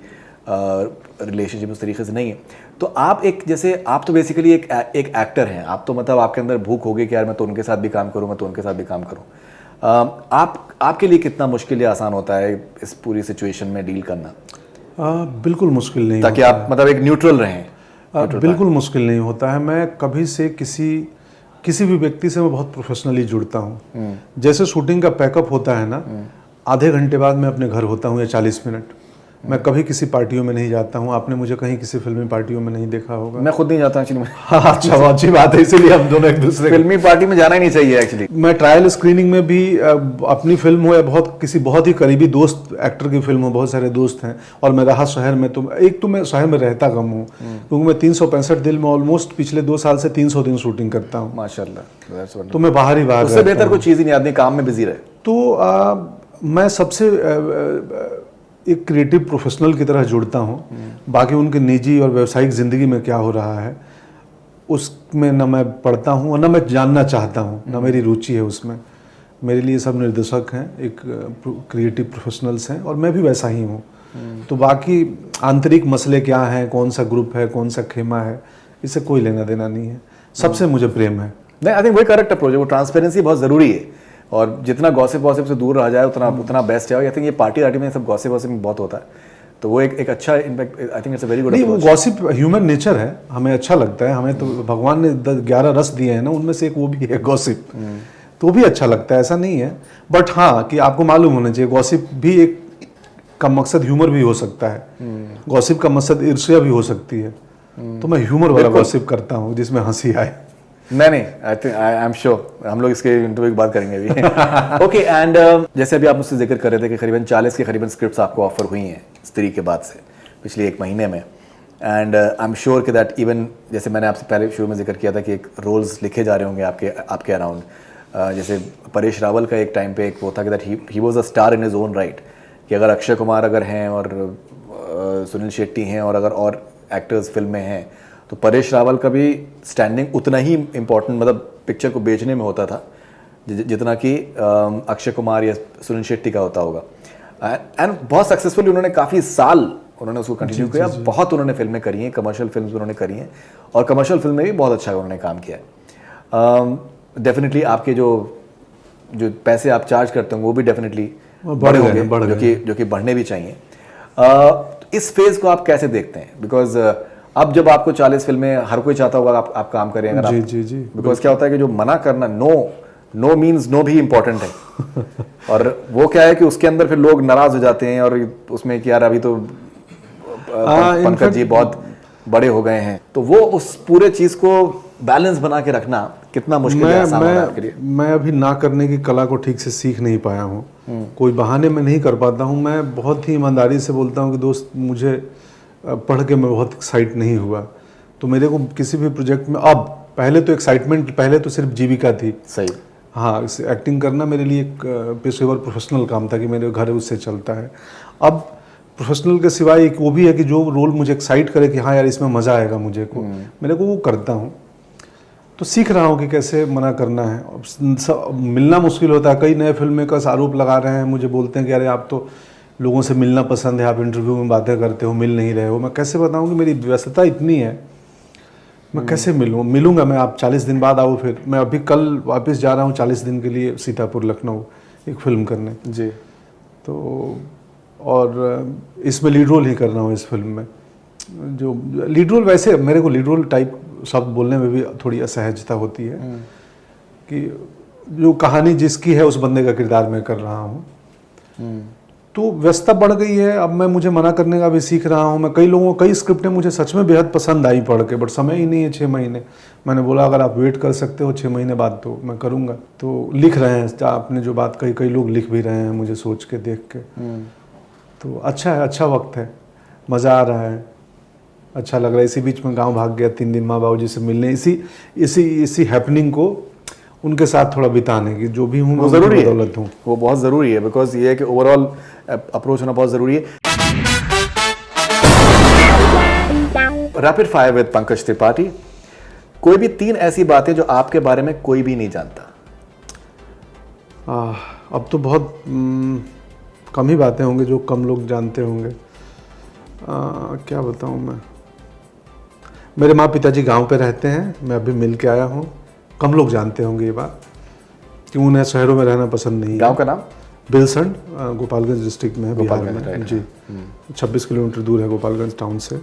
रिलेशनशिप उस तरीके से नहीं है। तो आप एक जैसे आप तो बेसिकली एक एक्टर हैं, आप तो मतलब आपके अंदर भूख होगी कि यार मैं तो उनके साथ भी काम करूँ, मैं तो उनके साथ भी काम करूँ। आपके लिए कितना मुश्किल या आसान होता है इस पूरी सिचुएशन में डील करना? बिल्कुल मुश्किल नहीं, ताकि आप मतलब एक न्यूट्रल रहें। बिल्कुल मुश्किल नहीं होता है। मैं कभी से किसी भी व्यक्ति से मैं बहुत प्रोफेशनली जुड़ता हूँ। जैसे शूटिंग का पैकअप होता है ना, आधे घंटे बाद मैं अपने घर होता हूँ या 40 मिनट। मैं कभी किसी पार्टियों में नहीं जाता हूँ। आपने मुझे कहीं किसी फिल्मी पार्टियों में नहीं देखा होगा। मैं खुद नहीं जाता एक्चुअली। हाँ, अच्छा, अच्छी बात है, इसीलिए हम दोनों एक दूसरे फिल्मी पार्टी में जाना ही नहीं चाहिए एक्चुअली। मैं ट्रायल स्क्रीनिंग में भी अपनी फिल्म हो या किसी बहुत ही करीबी दोस्त एक्टर की फिल्म हो, बहुत सारे दोस्त हैं, और मैं रहा शहर में, तो एक तो मैं शहर में रहता कम हूँ, क्योंकि मैं 365 दिन में ऑलमोस्ट पिछले 2 साल से 300 दिन शूटिंग करता हूँ माशाल्लाह। तो मैं बाहर ही उससे बेहतर कोई चीज़ ही नहीं, आदमी काम में बिजी रहे। तो मैं सबसे एक क्रिएटिव प्रोफेशनल की तरह जुड़ता हूँ। बाकी उनके निजी और व्यावसायिक ज़िंदगी में क्या हो रहा है उसमें न मैं पढ़ता हूँ और न मैं जानना चाहता हूँ, न मेरी रुचि है उसमें। मेरे लिए सब निर्देशक हैं, एक क्रिएटिव प्रोफेशनल्स हैं, और मैं भी वैसा ही हूँ। तो बाकी आंतरिक मसले क्या हैं, कौन सा ग्रुप है, कौन सा खेमा है, इससे कोई लेना देना नहीं है। सबसे मुझे प्रेम है। नहीं, आई थिंक वही करेक्ट अप्रोच है। वो ट्रांसपेरेंसी बहुत ज़रूरी है, और जितना गॉसिप से दूर रहा जाए उतना बेस्ट है। आई थिंक ये पार्टी में सब गॉसिप में बहुत होता है, तो वो एक अच्छा impact, I think it's a very good. नहीं, वो गॉसिप ह्यूमन नेचर है, हमें अच्छा लगता है। हमें तो भगवान ने 11 रस दिए हैं ना, उनमें से एक वो भी है गॉसिप, तो वो भी अच्छा लगता है, ऐसा नहीं है। बट हाँ, कि आपको मालूम होना चाहिए गॉसिप भी एक का मकसद ह्यूमर भी हो सकता है, गॉसिप का मकसद ईर्ष्या भी हो सकती है। तो मैं ह्यूमर वाला गॉसिप करता हूँ जिसमें हंसी आए। नहीं, आई एम श्योर हम लोग इसके इंटरव्यू की बात करेंगे अभी। ओके, एंड जैसे अभी आप मुझसे जिक्र कर रहे थे कि करीबन 40 के करीबन स्क्रिप्ट्स आपको ऑफर हुई हैं स्त्री के बाद से पिछले 1 महीने में, एंड आई एम श्योर कि दैट इवन जैसे मैंने आपसे पहले शुरू में जिक्र किया था कि एक रोल्स लिखे जा रहे होंगे आपके अराउंड। जैसे परेश रावल का एक टाइम पे एक वो था कि that he was a star in his own right, कि अगर अक्षय कुमार अगर हैं और सुनील शेट्टी हैं और अगर और एक्टर्स फिल्म में हैं, तो परेश रावल का भी स्टैंडिंग उतना ही इम्पोर्टेंट मतलब पिक्चर को बेचने में होता था जितना कि अक्षय कुमार या सुनील शेट्टी का होता होगा। एंड बहुत सक्सेसफुली उन्होंने काफ़ी साल उन्होंने उसको कंटिन्यू किया। बहुत उन्होंने फिल्में करी हैं, कमर्शियल फिल्म्स उन्होंने करी हैं, और कमर्शियल फिल्म में भी बहुत अच्छा उन्होंने काम किया है। डेफिनेटली आपके जो पैसे आप चार्ज करते हैं वो भी डेफिनेटली बड़े होंगे, जो कि बढ़ने भी चाहिए। इस फेज़ को आप कैसे देखते हैं? बिकॉज अब जब आपको 40 फिल्में, हर कोई चाहता होगा आप काम करें अगर आप, जी। बिकॉज क्या होता है कि जो मना करना, नो मीन्स नो भी इम्पोर्टेंट है। और वो क्या है कि उसके अंदर फिर लोग नाराज हो जाते हैं, और उसमें कि यार अभी तो पंकज जी बहुत बड़े हो गए हैं, तो वो उस पूरे चीज को बैलेंस बना के रखना कितना मुश्किल है, आसान है आपके लिए? मैं अभी ना करने की कला को ठीक से सीख नहीं पाया हूँ। कोई बहाने में नहीं कर पाता हूँ। मैं बहुत ही ईमानदारी से बोलता हूँ कि दोस्त, मुझे पढ़ के मैं बहुत एक्साइट नहीं हुआ, तो मेरे को किसी भी प्रोजेक्ट में, अब पहले तो एक्साइटमेंट, पहले तो सिर्फ जीविका थी। सही। हाँ, एक्टिंग करना मेरे लिए एक पेशेवर प्रोफेशनल काम था कि मेरे घर उससे चलता है। अब प्रोफेशनल के सिवाय एक वो भी है कि जो रोल मुझे एक्साइट करे कि हाँ यार इसमें मज़ा आएगा मेरे को वो करता हूँ। तो सीख रहा हूँ कि कैसे मना करना है। मिलना मुश्किल होता है। कई नए फिल्म का आरोप लगा रहे हैं, मुझे बोलते हैं कि अरे आप तो लोगों से मिलना पसंद है, आप इंटरव्यू में बातें करते हो, मिल नहीं रहे हो। मैं कैसे बताऊँ कि मेरी व्यस्तता इतनी है, मैं कैसे मिलूंगा मैं? आप 40 दिन बाद आओ, फिर मैं अभी कल वापस जा रहा हूँ 40 दिन के लिए सीतापुर लखनऊ एक फिल्म करने जी। तो और इसमें लीड रोल ही कर रहा हूँ इस फिल्म में। जो लीड रोल, वैसे मेरे को लीड रोल टाइप शब्द बोलने में भी थोड़ी असहजता होती है कि जो कहानी जिसकी है उस बंदे का किरदार मैं कर रहा हूँ। तो व्यस्तता बढ़ गई है। अब मुझे मना करने का भी सीख रहा हूँ मैं। कई स्क्रिप्टें मुझे सच में बेहद पसंद आई पढ़ के, बट समय ही नहीं है 6 महीने। मैंने बोला अगर आप वेट कर सकते हो 6 महीने बाद तो मैं करूँगा। तो लिख रहे हैं, आपने जो बात कही, कई लोग लिख भी रहे हैं मुझे सोच के, देख के। तो अच्छा है, अच्छा वक्त है, मज़ा आ रहा है, अच्छा लग रहा है। इसी बीच में गांव भाग गया 3 दिन माँ बाबू जी से मिलने, इसी हैपनिंग को उनके साथ थोड़ा बिताने की, जो भी हूँ वो ज़रूरी है, बदौलत हूँ। वो बहुत ज़रूरी है, बिकॉज ये है कि ओवरऑल अप्रोच होना बहुत ज़रूरी है। Rapid fire with Pankaj Tripathi. कोई भी 3 ऐसी बातें जो आपके बारे में कोई भी नहीं जानता। अब तो बहुत कम ही बातें होंगी जो कम लोग जानते होंगे। क्या बताऊँ मैं। मेरे माँ पिताजी गांव पे रहते हैं, मैं अभी मिल के आया हूँ। कम लोग जानते होंगे ये बात, क्यों उन्हें शहरों में रहना पसंद नहीं है। गांव का नाम बिलसंड, गोपालगंज डिस्ट्रिक्ट में है, बिहार गोपालगंज, में। राइट। जी 26 किलोमीटर दूर है गोपालगंज टाउन से।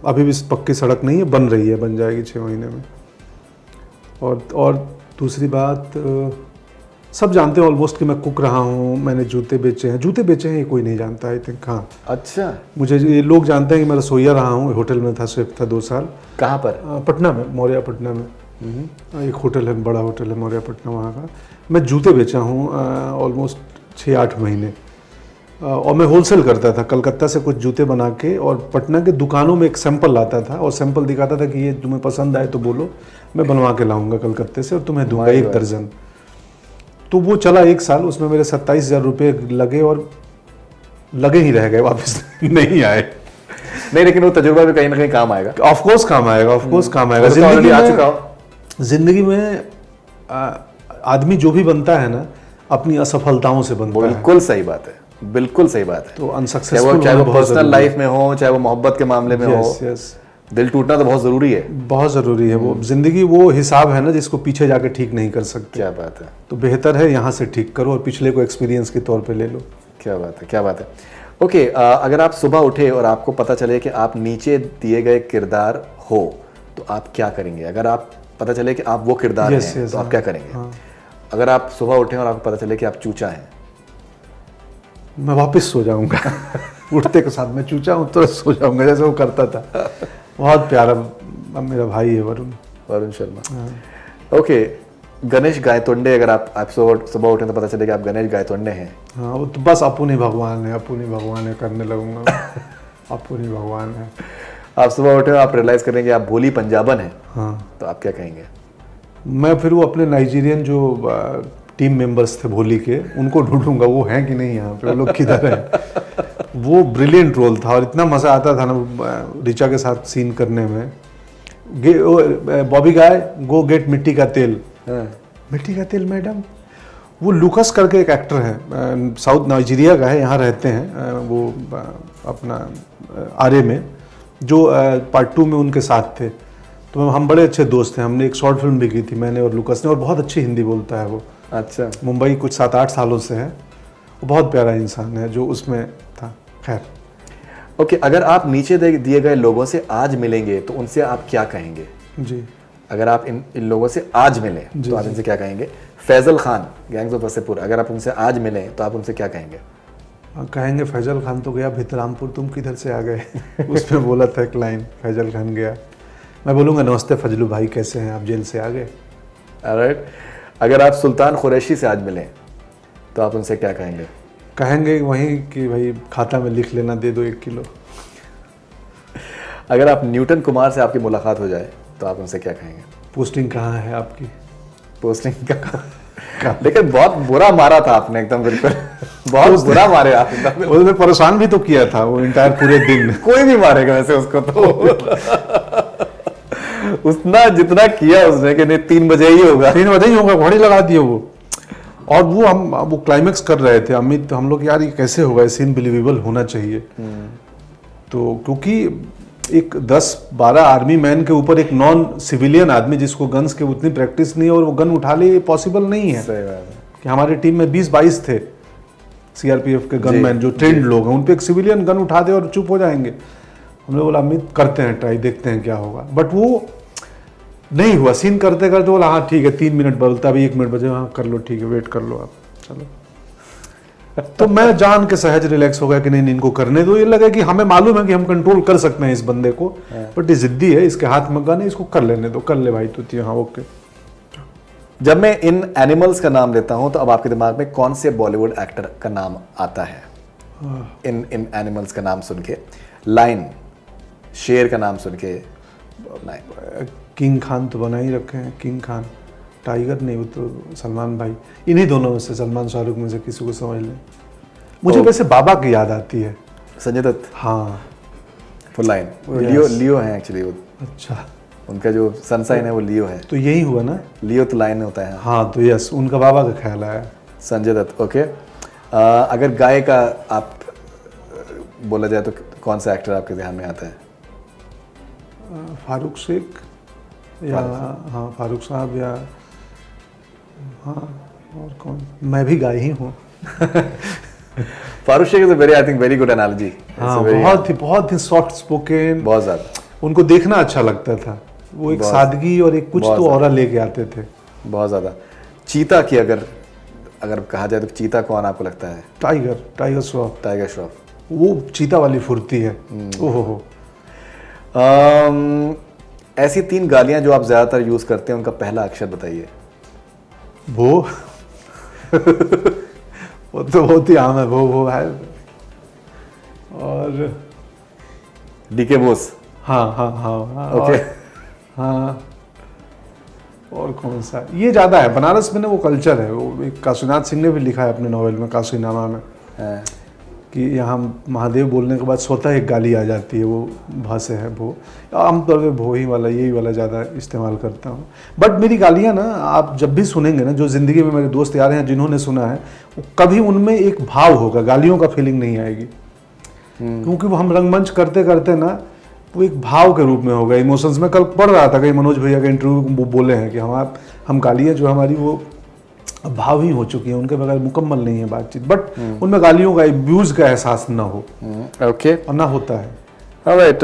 अभी भी पक्की सड़क नहीं है, बन रही है, बन जाएगी 6 महीने में। और दूसरी बात, सब जानते हैं ऑलमोस्ट कि मैं कुक रहा हूँ, मैंने जूते बेचे हैं, ये कोई नहीं जानता आई थिंक। हाँ, अच्छा, मुझे ये लोग जानते हैं कि मैं रसोईया रहा हूँ, होटल में था, शेफ था 2 साल। कहाँ पर? पटना में, मौर्या पटना में। एक होटल है, बड़ा होटल है मौर्या पटना, वहाँ का। मैं जूते बेचा हूँ ऑलमोस्ट 6-8 महीने। और मैं होलसेल करता था, कलकत्ता से कुछ जूते बना के और पटना के दुकानों में एक सैंपल लाता था और सैंपल दिखाता था कि ये तुम्हें पसंद आए तो बोलो, मैं बनवा के लाऊंगा कलकत्ते से और तुम्हें दूंगा 1 दर्जन। तो वो चला 1 साल, उसमें मेरे 27,000 रुपये लगे और लगे ही रह गए, वापस नहीं आए। नहीं, लेकिन वो तजुर्बा भी कहीं ना कहीं काम आएगा। ऑफ कोर्स काम आएगा, ऑफ कोर्स काम आएगा। वो तो already आ चुका हो। जिंदगी में आदमी जो भी बनता है ना, अपनी असफलताओं से बनता है। बिल्कुल सही बात है, बिल्कुल सही बात है। तो अनसक्सेसफुल, चाहे वो पर्सनल लाइफ में हो, चाहे वो मोहब्बत के मामले में हो, यस, दिल टूटना तो बहुत जरूरी है। बहुत ज़रूरी है। वो जिंदगी वो हिसाब है ना जिसको पीछे जाके ठीक नहीं कर सकते। क्या बात है, तो बेहतर है यहाँ से ठीक करो और पिछले को एक्सपीरियंस के तौर पे ले लो। क्या बात है, क्या बात है। ओके, अगर आप सुबह उठे और आपको पता चले कि आप नीचे दिए गए किरदार हो तो आप क्या करेंगे? अगर आप पता चले कि आप वो किरदार हैं तो आप क्या करेंगे? अगर आप सुबह उठे और आपको पता चले कि आप चूचा हैं, मैं वापस सो जाऊंगा। उठते के साथ मैं चूचा हूँ तो सो जाऊंगा, जैसे वो करता था। बहुत प्यारा मेरा भाई है वरुण शर्मा। ओके, गणेश गायतोंडे। अगर आप सुबह उठे तो पता चले कि आप गणेश गायतोंडे हैं। हाँ, वो तो बस अपुनी भगवान है, करने लगूंगा। अपुनी भगवान है। आप सुबह उठे और आप रियलाइज करेंगे आप भोली पंजाबन हैं, हाँ, तो आप क्या कहेंगे? मैं फिर वो अपने नाइजीरियन जो टीम मेंबर्स थे भोली के, उनको ढूंढूंगा वो हैं कि नहीं यहाँ पे, वो लोग किधर हैं। वो ब्रिलियंट रोल था और इतना मज़ा आता था ना रिचा के साथ सीन करने में। बॉबी गाय, गो गेट मिट्टी का तेल। मिट्टी का तेल मैडम। वो लुकस करके एक एक्टर है, साउथ नाइजीरिया का है, यहाँ रहते हैं। वो अपना आरे में, जो पार्ट 2 में उनके साथ थे। तो हम बड़े अच्छे दोस्त हैं, हमने एक शॉर्ट फिल्म भी की थी मैंने और लुकस ने, और बहुत अच्छी हिंदी बोलता है वो। अच्छा, मुंबई कुछ 7-8 सालों से है। वो बहुत प्यारा इंसान है जो उसमें था। खैर, ओके, अगर आप नीचे दिए गए लोगों से आज मिलेंगे तो उनसे आप क्या कहेंगे? जी, अगर आप इन लोगों से आज मिलें तो आप इनसे क्या कहेंगे? फैजल खान, गैंग्स ऑफ वसेपुर, अगर आप उनसे आज मिलें तो आप उनसे क्या कहेंगे? कहेंगे फैजल खान तो गया भितरामपुर, तुम किधर से आ गए। उसमें बोला था एक लाइन, फैजल खान गया। मैं बोलूँगा नमस्ते फजलू भाई, कैसे हैं आप, जेल से आ गए। ऑलराइट, अगर आप सुल्तान कुरैशी से आज मिलें तो आप उनसे क्या कहेंगे? कहेंगे वहीं कि भाई खाता में लिख लेना, दे दो 1 किलो। अगर आप न्यूटन कुमार से आपकी मुलाकात हो जाए तो आप उनसे क्या कहेंगे? पोस्टिंग कहाँ है आपकी? पोस्टिंग का लेकिन बहुत बुरा मारा था आपने, एकदम बिल्कुल बहुत बुरा मारे आप एकदम। उसने परेशान भी तो किया था वो इंटायर पूरे दिन। कोई भी मारेगा वैसे उसको तो। उतना जितना किया उसने कि नहीं 3 बजे ही होगा, 3 बजे ही होगा, घोड़ी लगा दिए वो। और वो क्लाइमेक्स कर रहे थे अमित, तो हम लोग यार ये कैसे होगा, सीन बिलीवेबल होना चाहिए। तो क्योंकि एक 10-12 आर्मी मैन के ऊपर एक नॉन सिविलियन आदमी जिसको गन्स के उतनी प्रैक्टिस नहीं है और वो गन उठा ले, पॉसिबल नहीं है। सही बात है। कि हमारी टीम में 20-22 थे सीआरपीएफ के गनमैन जो ट्रेंड लोग हैं, उन पे एक सिविलियन गन उठा दे और चुप हो जाएंगे। हमने बोला अमित करते हैं ट्राई, देखते हैं क्या होगा, बट वो नहीं हुआ। सीन करते करते बोला हाँ ठीक है, 3 मिनट बोलता, अभी 1 मिनट बजे, हाँ कर लो, ठीक है, वेट कर लो आप, चलो। तो मैं जान के सहज रिलैक्स हो गया कि नहीं इनको करने दो। ये लगा कि हमें मालूम है कि हम कंट्रोल कर सकते हैं इस बंदे को, बट ये जिद्दी है, इसके हाथ में गन है, इसको कर लेने दो, कर ले भाई तू। हाँ ओके। जब मैं इन एनिमल्स का नाम लेता हूं तो अब आपके दिमाग में कौन से बॉलीवुड एक्टर का नाम आता है? इन इन एनिमल्स का नाम सुन के? लाइन, शेर का नाम सुन के? लाइन। किंग खान तो बना ही रखे हैं, किंग खान। टाइगर नहीं, वो तो सलमान भाई। इन्हीं दोनों में से, सलमान शाहरुख में से किसी को समझ लें। मुझे वैसे बाबा की याद आती है। संजय दत्त? हाँ, फुल लाइन। Yes. लियो है एक्चुअली वो। अच्छा, उनका जो सनसाइन है वो लियो है। तो यही हुआ ना। लियो तो लाइन में होता है। हाँ, तो यस, उनका बाबा का ख्याल आया। संजय दत्त, ओके। अगर गाय का आप बोला जाए तो कौन सा एक्टर आपके ध्यान में आता है? फारूक शेख या हाँ, फारूक साहब, या हाँ, और कौन? मैं भी गाय ही हूँ। Farooq Sheikh is a very, I think very good analogy. हाँ, बहुत ही सॉफ्ट स्पोकन। बहुत ज्यादा। उनको देखना अच्छा लगता था। वो एक सादगी और एक कुछ तो ऑरा लेके आते थे। बहुत ज्यादा। चीता की अगर कहा जाए तो चीता कौन आपको लगता है? टाइगर श्रॉफ। टाइगर श्रॉफ। वो चीता वाली फुर्ती है। ओहो। ऐसी 3 गालियां जो आप ज्यादातर यूज करते हैं, उनका पहला अक्षर बताइए। वो वो तो बहुत ही आम है, वो है। और डीके बोस। हाँ हाँ हाँ हाँ, ओके। हाँ, और कौन सा? ये ज़्यादा है बनारस में ना, वो कल्चर है। वो एक काशीनाथ सिंह ने भी लिखा है अपने नॉवेल में, काशीनामा में, कि यहाँ महादेव बोलने के बाद स्वतः एक गाली आ जाती है। वो भाषा है वो। आमतौर पर भो ही वाला, यही वाला ज़्यादा इस्तेमाल करता हूँ। बट मेरी गालियाँ ना, आप जब भी सुनेंगे ना, जो ज़िंदगी में मेरे दोस्त यार हैं जिन्होंने सुना है, कभी उनमें एक भाव होगा, गालियों का फीलिंग नहीं आएगी। क्योंकि वो हम रंगमंच करते करते ना, वो एक भाव के रूप में होगा, इमोशंस में। कल पढ़ रहा था कहीं मनोज भैया का इंटरव्यू, वो बोले हैं कि हम गालियाँ जो हमारी वो भाव ही हो चुकी है, उनके बगैर मुकम्मल नहीं है बातचीत। बट उनमें गालियों का अब्यूज का एहसास ना हो। ओके। और ना होता है। ऑलराइट।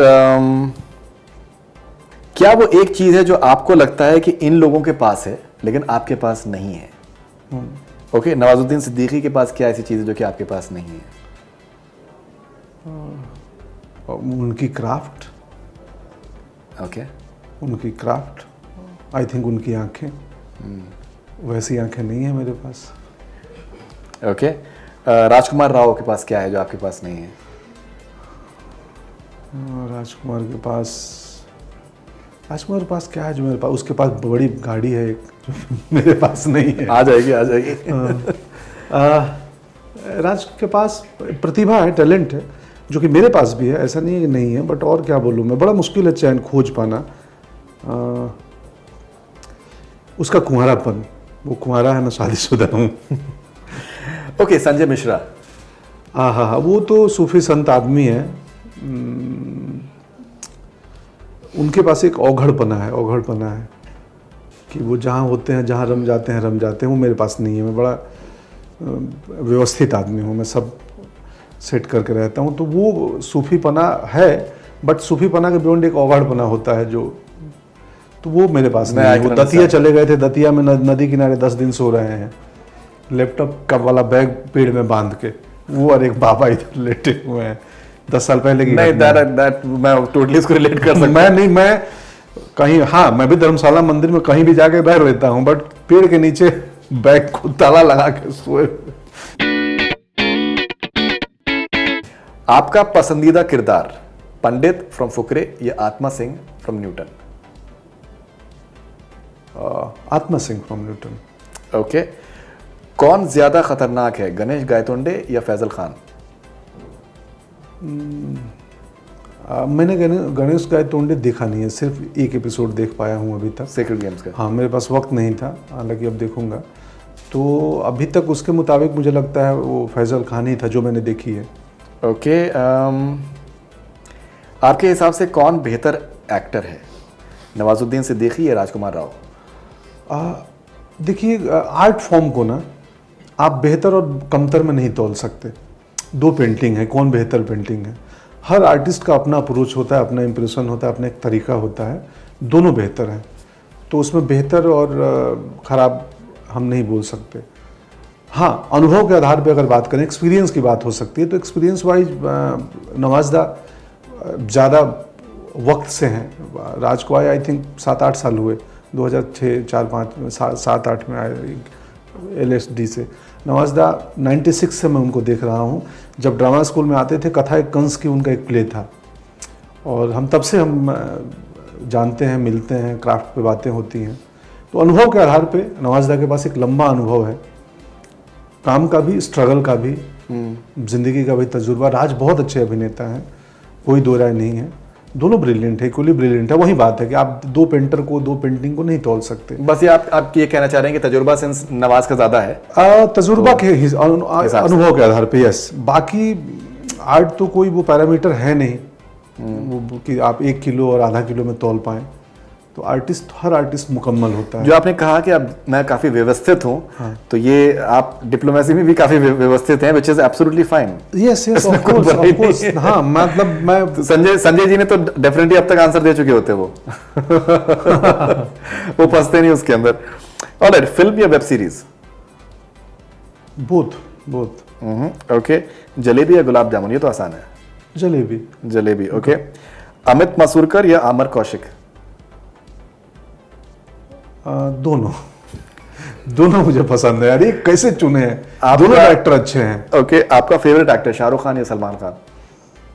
क्या वो एक चीज है जो आपको लगता है कि इन लोगों के पास है लेकिन आपके पास नहीं है? ओके। नवाजुद्दीन सिद्दीकी के पास क्या ऐसी चीज है जो कि आपके पास नहीं है? उनकी क्राफ्ट। ओके। उनकी क्राफ्ट, आई थिंक उनकी आंखें। वैसी आंखें नहीं है मेरे पास। ओके। राजकुमार राव के पास क्या है जो आपके पास नहीं है? राजकुमार के पास क्या है जो मेरे पास? उसके पास बड़ी गाड़ी है एक, जो मेरे पास नहीं है। आ जाएगी। राज के पास प्रतिभा है, टैलेंट है, जो कि मेरे पास भी है। ऐसा नहीं है कि नहीं है, बट और क्या बोलूँ मैं, बड़ा मुश्किल है चयन खोज पाना। उसका कुंवारापन, वो कुंवारा है, मैं शादीशुदा हूँ। ओके। संजय मिश्रा। हाँ, वो तो सूफी संत आदमी है। उनके पास एक औघड़पना है कि वो जहाँ होते हैं, जहाँ रम जाते हैं। वो मेरे पास नहीं है। मैं बड़ा व्यवस्थित आदमी हूँ, मैं सब सेट करके रहता हूँ। तो वो सूफीपना है, बट सूफीपना के बियॉन्ड एक औघड़पना होता है जो, तो वो मेरे पास नहीं है। वो दतिया चले गए थे, दतिया में नदी किनारे 10 दिन सो रहे हैं, लैपटॉप का वाला बैग पेड़ में बांध के। वो और एक बाबा इधर लेटे हुए हैं, 10 साल पहले की। नहीं, दैट मैं टोटली इसको रिलेट कर सकता हूं। मैं कहीं, हाँ, मैं भी धर्मशाला मंदिर में कहीं भी जाके रह लेता हूँ, बट पेड़ के नीचे बैग को ताला लगा के सोए। आपका पसंदीदा किरदार, पंडित फ्रॉम फुकरे या आत्मा सिंह फ्रॉम न्यूटन? आत्मा सिंह फ्रॉम न्यूटन। ओके। कौन ज्यादा खतरनाक है, गणेश गायतोंडे या फैजल खान? मैंने गणेश गायतोंडे देखा नहीं है, सिर्फ एक एपिसोड देख पाया हूँ अभी तक, सीक्रेट गेम्स का। हाँ, मेरे पास वक्त नहीं था, हालांकि अब देखूंगा। तो अभी तक उसके मुताबिक मुझे लगता है वो फैजल खान ही था जो मैंने देखी है। ओके। आपके हिसाब से कौन बेहतर एक्टर है, नवाजुद्दीन सिद्दीकी या राजकुमार राव? देखिए, आर्ट फॉर्म को ना आप बेहतर और कमतर में नहीं तोल सकते। 2 पेंटिंग है, कौन बेहतर पेंटिंग है? हर आर्टिस्ट का अपना अप्रोच होता है, अपना इंप्रेशन होता है, अपना एक तरीका होता है। दोनों बेहतर हैं, तो उसमें बेहतर और ख़राब हम नहीं बोल सकते। हाँ, अनुभव के आधार पे अगर बात करें, एक्सपीरियंस की बात हो सकती है, तो एक्सपीरियंस वाइज नवाजदा ज़्यादा वक्त से हैं। राज को आए आई थिंक 7-8 साल हुए, 2006, 4, 5, 7, 8 में आए LSD से। नवाज़दा 96 से मैं उनको देख रहा हूँ। जब ड्रामा स्कूल में आते थे, कथा एक कंस की उनका एक प्ले था, और हम तब से हम जानते हैं, मिलते हैं, क्राफ्ट पे बातें होती हैं। तो अनुभव के आधार पे नवाज़दा के पास एक लंबा अनुभव है, काम का भी, स्ट्रगल का भी, जिंदगी का भी तजुर्बा। राज बहुत अच्छे अभिनेता हैं, कोई दो राय नहीं है, दोनों ब्रिलियंट है, इक्वली ब्रिलियंट है। वही बात है कि आप दो पेंटर को, दो पेंटिंग को नहीं तोल सकते। बस ये आप ये कहना चाह रहे हैं कि तजुर्बा सेंस नवाज का ज्यादा है? तजुर्बा के अनुभव के आधार पे, यस। बाकी आर्ट तो कोई वो पैरामीटर है नहीं वो कि आप 1 किलो और आधा किलो में तोल पाएं। तो आर्टिस्ट, हर आर्टिस्ट मुकम्मल होता है। जो आपने कहा कि अब मैं काफी व्यवस्थित हूँ, तो ये आप डिप्लोमेसी में भी काफी व्यवस्थित हैं, which is absolutely fine. Yes yes, of course. हाँ, मतलब मैं तो संजय जी ने तो डेफिनेटली अब तक आंसर दे चुके होते वो वो फंसते नहीं उसके अंदर। ऑलराइट, फिल्म या web series? Both. Okay, jalebi या गुलाब जामुन? ये तो आसान है। जलेबी, ओके। अमित मासूरकर या आमर कौशिक? दोनों मुझे पसंद है यार। ये कैसे चुने हैं? दोनों एक्टर अच्छे हैं। ओके, आपका फेवरेट एक्टर शाहरुख खान या सलमान खान?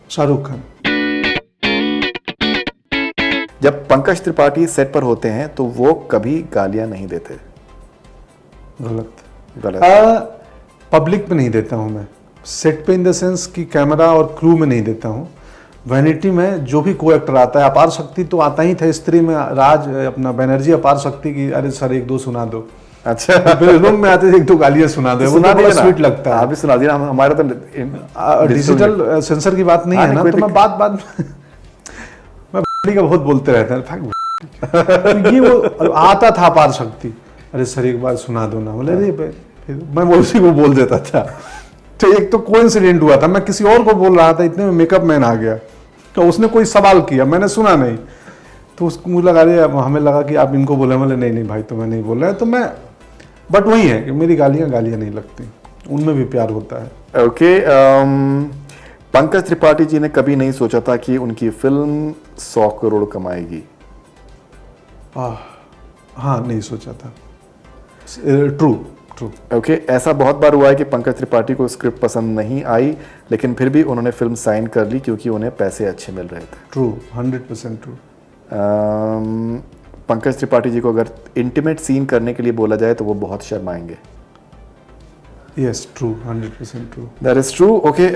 शाहरुख खान। जब पंकज त्रिपाठी सेट पर होते हैं तो वो कभी गालियां नहीं देते? गलत। पब्लिक में नहीं देता हूं मैं, सेट पे इन द सेंस कि कैमरा और क्रू में नहीं देता हूं। वैनिटी में जो भी को एक्टर आता है, अपार शक्ति तो आता ही था, स्त्री में राज अपना बैनर्जी अपार शक्ति की, अरे सर 1-2 सुना दो। अच्छा, फिल्म में आते थे 1-2 गालियां सुना दो, सुना बड़ा स्वीट लगता है। आप भी सुना दिया, हमारा तो डिजिटल सेंसर की बात नहीं है ना, तो मैं बात मैं का बहुत बोलते रहते हैं। ये वो आता था अपार शक्ति, अरे सर एक बार सुना दो ना, बोले अरे फिर मैं उसी को बोल देता था। तो एक तो कोइंसिडेंट हुआ था, मैं किसी और को बोल रहा था, इतने में मेकअप मैन आ गया, तो उसने कोई सवाल किया, मैंने सुना नहीं, तो उसको मुझे लगा रही, हमें लगा कि आप इनको बोले, बोले नहीं भाई तो मैं नहीं बोल रहा है। तो मैं, बट वही है कि मेरी गालियां नहीं लगती, उनमें भी प्यार होता है। ओके, पंकज त्रिपाठी जी ने कभी नहीं सोचा था कि उनकी फिल्म 100 करोड़ कमाएगी? हाँ, नहीं सोचा था। ट्रू। ओके, ऐसा बहुत बार हुआ है कि पंकज त्रिपाठी को स्क्रिप्ट पसंद नहीं आई, लेकिन फिर भी उन्होंने फिल्म साइन कर ली क्योंकि उन्हें पैसे अच्छे मिल रहे थे? True, 100% true. पंकज त्रिपाठी जी को अगर इंटीमेट सीन करने के लिए बोला जाए तो वो बहुत शर्माएंगे? Yes, true, 100% true. That is true. Okay,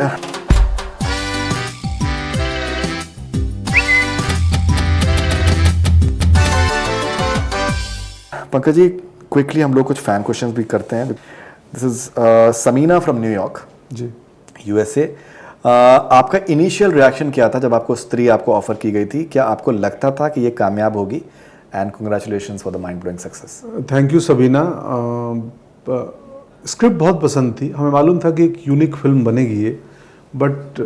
Pankaj ji, quickly हम लोग कुछ फैन क्वेश्चंस भी करते हैं। This is Sameena from New York ji, USA. आपका इनिशियल रिएक्शन क्या था जब आपको स्त्री आपको ऑफर की गई थी? क्या आपको लगता था कि ये कामयाब होगी? And congratulations for the mind blowing success. Thank you Sabina. Script बहुत पसंद थी, हमें मालूम था कि एक यूनिक फिल्म बनेगी ये, but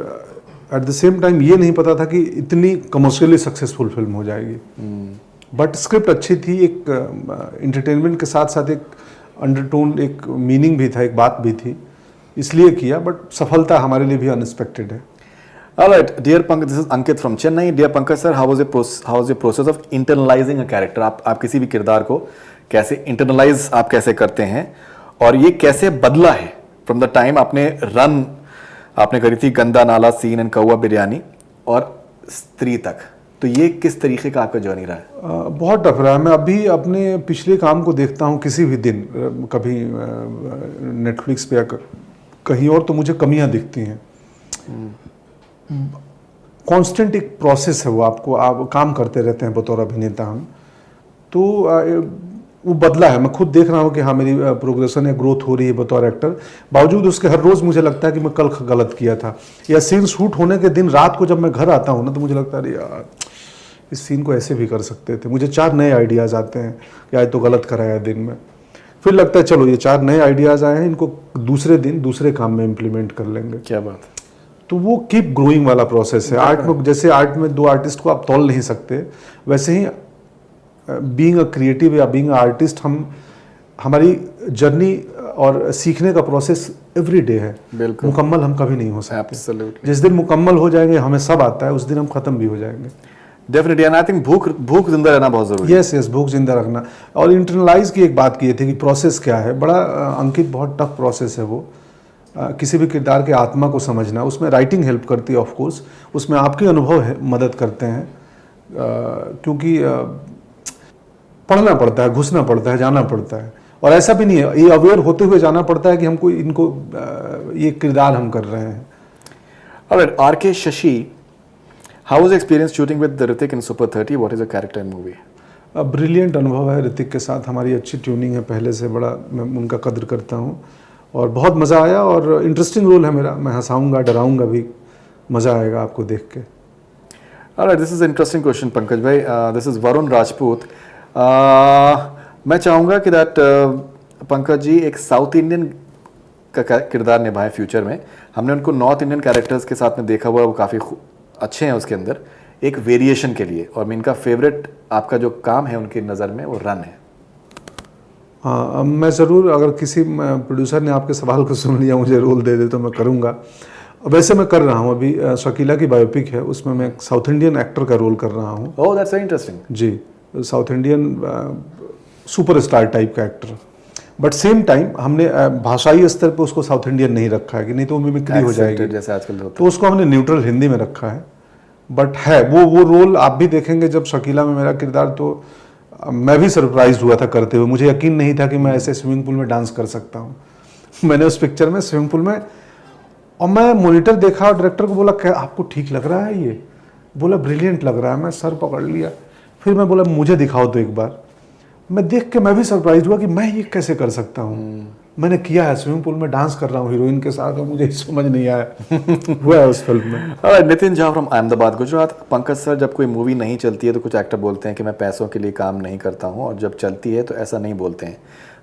at the same time ये नहीं पता था कि इतनी कमर्शियली सक्सेसफुल फिल्म हो जाएगी। बट स्क्रिप्ट अच्छी थी, एक एंटरटेनमेंट के साथ साथ एक अंडरटोन, एक मीनिंग भी था, एक बात भी थी, इसलिए किया। बट सफलता हमारे लिए भी अनएक्सपेक्टेड है। Alright, dear Pankaj, this is Ankit from Chennai. Dear Pankaj sir, how was your process of internalizing a character? आप किसी भी किरदार को कैसे internalize आप कैसे करते हैं, और ये कैसे बदला है from the time आपने करी थी गंदा नाला सीन एंड कौवा बिरयानी और स्त्री तक, तो ये किस तरीके का आपका जर्नी रहा है? बहुत टफ रहा है। मैं अभी अपने पिछले काम को देखता हूँ किसी भी दिन, कभी नेटफ्लिक्स पे या कहीं और, तो मुझे कमियां दिखती हैं। कांस्टेंट एक प्रोसेस है वो, आप काम करते रहते हैं बतौर अभिनेता हम, तो वो बदला है। मैं खुद देख रहा हूँ कि हाँ, मेरी प्रोग्रेशन या ग्रोथ हो रही है बतौर एक्टर। बावजूद उसके हर रोज़ मुझे लगता है कि मैं कल गलत किया था, या सीन शूट होने के दिन रात को जब मैं घर आता हूँ ना, तो मुझे लगता है यार इस सीन को ऐसे भी कर सकते थे। मुझे 4 नए आइडियाज़ आते हैं कि आज तो गलत कराया दिन में, फिर लगता है चलो ये 4 नए आइडियाज़ आए हैं, इनको दूसरे दिन दूसरे काम में इम्प्लीमेंट कर लेंगे। क्या बात है। तो वो कीप ग्रोइंग वाला प्रोसेस है। आर्ट में, जैसे आर्ट में 2 आर्टिस्ट को आप तौल नहीं सकते, वैसे ही बीइंग अ क्रिएटिव या बीइंग अ आर्टिस्ट हमारी जर्नी और सीखने का प्रोसेस एवरी डे है। बिल्कुल, मुकम्मल हम कभी नहीं हो सकते। Absolutely. जिस दिन मुकम्मल हो जाएंगे, हमें सब आता है, उस दिन हम खत्म भी हो जाएंगे। डेफिनेटली, एंड आई थिंक भूख जिंदा रहना बहुत जरूरी है। यस यस, भूख जिंदा रखना। और इंटरनलाइज की एक बात की थी कि प्रोसेस क्या है, बड़ा अंकित बहुत टफ प्रोसेस है वो। किसी भी किरदार के आत्मा को समझना, उसमें राइटिंग हेल्प करती है ऑफ कोर्स, उसमें आपके अनुभव मदद करते हैं, क्योंकि पढ़ना पड़ता है, घुसना पड़ता है, जाना पड़ता है। और ऐसा भी नहीं है, ये अवेयर होते हुए जाना पड़ता है कि हमको इनको ये किरदार हम कर रहे हैं। Alright, R K Shashi, how was experience shooting with Hrithik in super 30? What is a character in movie? Brilliant अनुभव है, ऋतिक के साथ हमारी अच्छी ट्यूनिंग है पहले से, बड़ा मैं उनका कद्र करता हूँ और बहुत मज़ा आया। और इंटरेस्टिंग रोल है मेरा, मैं हंसाऊंगा, डराऊंगा भी, मज़ा आएगा आपको देख के। Alright, this is interesting question Pankaj भाई। This is Varun Rajput. मैं चाहूँगा कि दैट पंकज जी एक साउथ इंडियन का किरदार निभाएं फ्यूचर में। हमने उनको नॉर्थ इंडियन कैरेक्टर्स के साथ में देखा हुआ, वो काफ़ी अच्छे हैं उसके अंदर, एक वेरिएशन के लिए। और इनका फेवरेट आपका जो काम है उनकी नज़र में वो रन है। हाँ, मैं ज़रूर, अगर किसी प्रोड्यूसर ने आपके सवाल को सुन लिया, मुझे रोल दे दे तो मैं करूँगा। वैसे मैं कर रहा हूँ अभी, शकीला की बायोपिक है, उसमें मैं एक साउथ इंडियन एक्टर का रोल कर रहा हूँ। Oh, that's very interesting. जी, साउथ इंडियन सुपरस्टार टाइप का एक्टर, बट सेम टाइम हमने भाषाई स्तर पे उसको साउथ इंडियन नहीं रखा है कि नहीं तो मिमिक्री हो जाएगी, जैसे आजकल होता है। तो उसको हमने न्यूट्रल हिंदी में रखा है। बट है वो रोल आप भी देखेंगे जब शकीला में मेरा किरदार, तो मैं भी सरप्राइज हुआ था करते हुए। मुझे यकीन नहीं था कि मैं ऐसे स्विमिंग पूल में डांस कर सकता हूँ। मैंने उस पिक्चर में स्विमिंग पूल में, और मैं मॉनिटर देखा और डायरेक्टर को बोला, क्या आपको ठीक लग रहा है ये? बोला ब्रिलियंट लग रहा है। मैं सर पकड़ लिया, फिर मैं बोला मुझे दिखाओ तो एक बार। मैं देख के मैं भी सरप्राइज हुआ कि मैं ये कैसे कर सकता हूँ। मैंने किया है, स्विमिंग पूल में डांस कर रहा हूँ हीरोइन के साथ, और मुझे समझ नहीं आया हुआ है उस फिल्म में। नितिन झा फ्रॉम अहमदाबाद, गुजरात। पंकज सर, जब कोई मूवी नहीं चलती है तो कुछ एक्टर बोलते हैं कि मैं पैसों के लिए काम नहीं करता हूँ, और जब चलती है तो ऐसा नहीं बोलते हैं।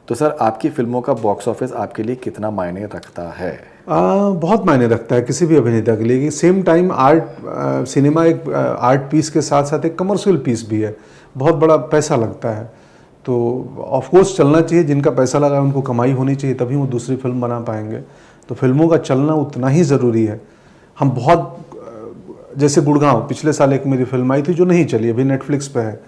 तो सर, आपकी फिल्मों का बॉक्स ऑफिस आपके लिए कितना मायने रखता है? बहुत मायने रखता है किसी भी अभिनेता के लिए। कि सेम टाइम आर्ट, सिनेमा एक आर्ट पीस के साथ साथ एक कमर्शियल पीस भी है, बहुत बड़ा पैसा लगता है। तो ऑफ कोर्स चलना चाहिए, जिनका पैसा लगा है उनको कमाई होनी चाहिए, तभी वो दूसरी फिल्म बना पाएंगे। तो फिल्मों का चलना उतना ही ज़रूरी है। हम बहुत, जैसे गुड़गांव पिछले साल एक मेरी फिल्म आई थी जो नहीं चली, अभी नेटफ्लिक्स पे है,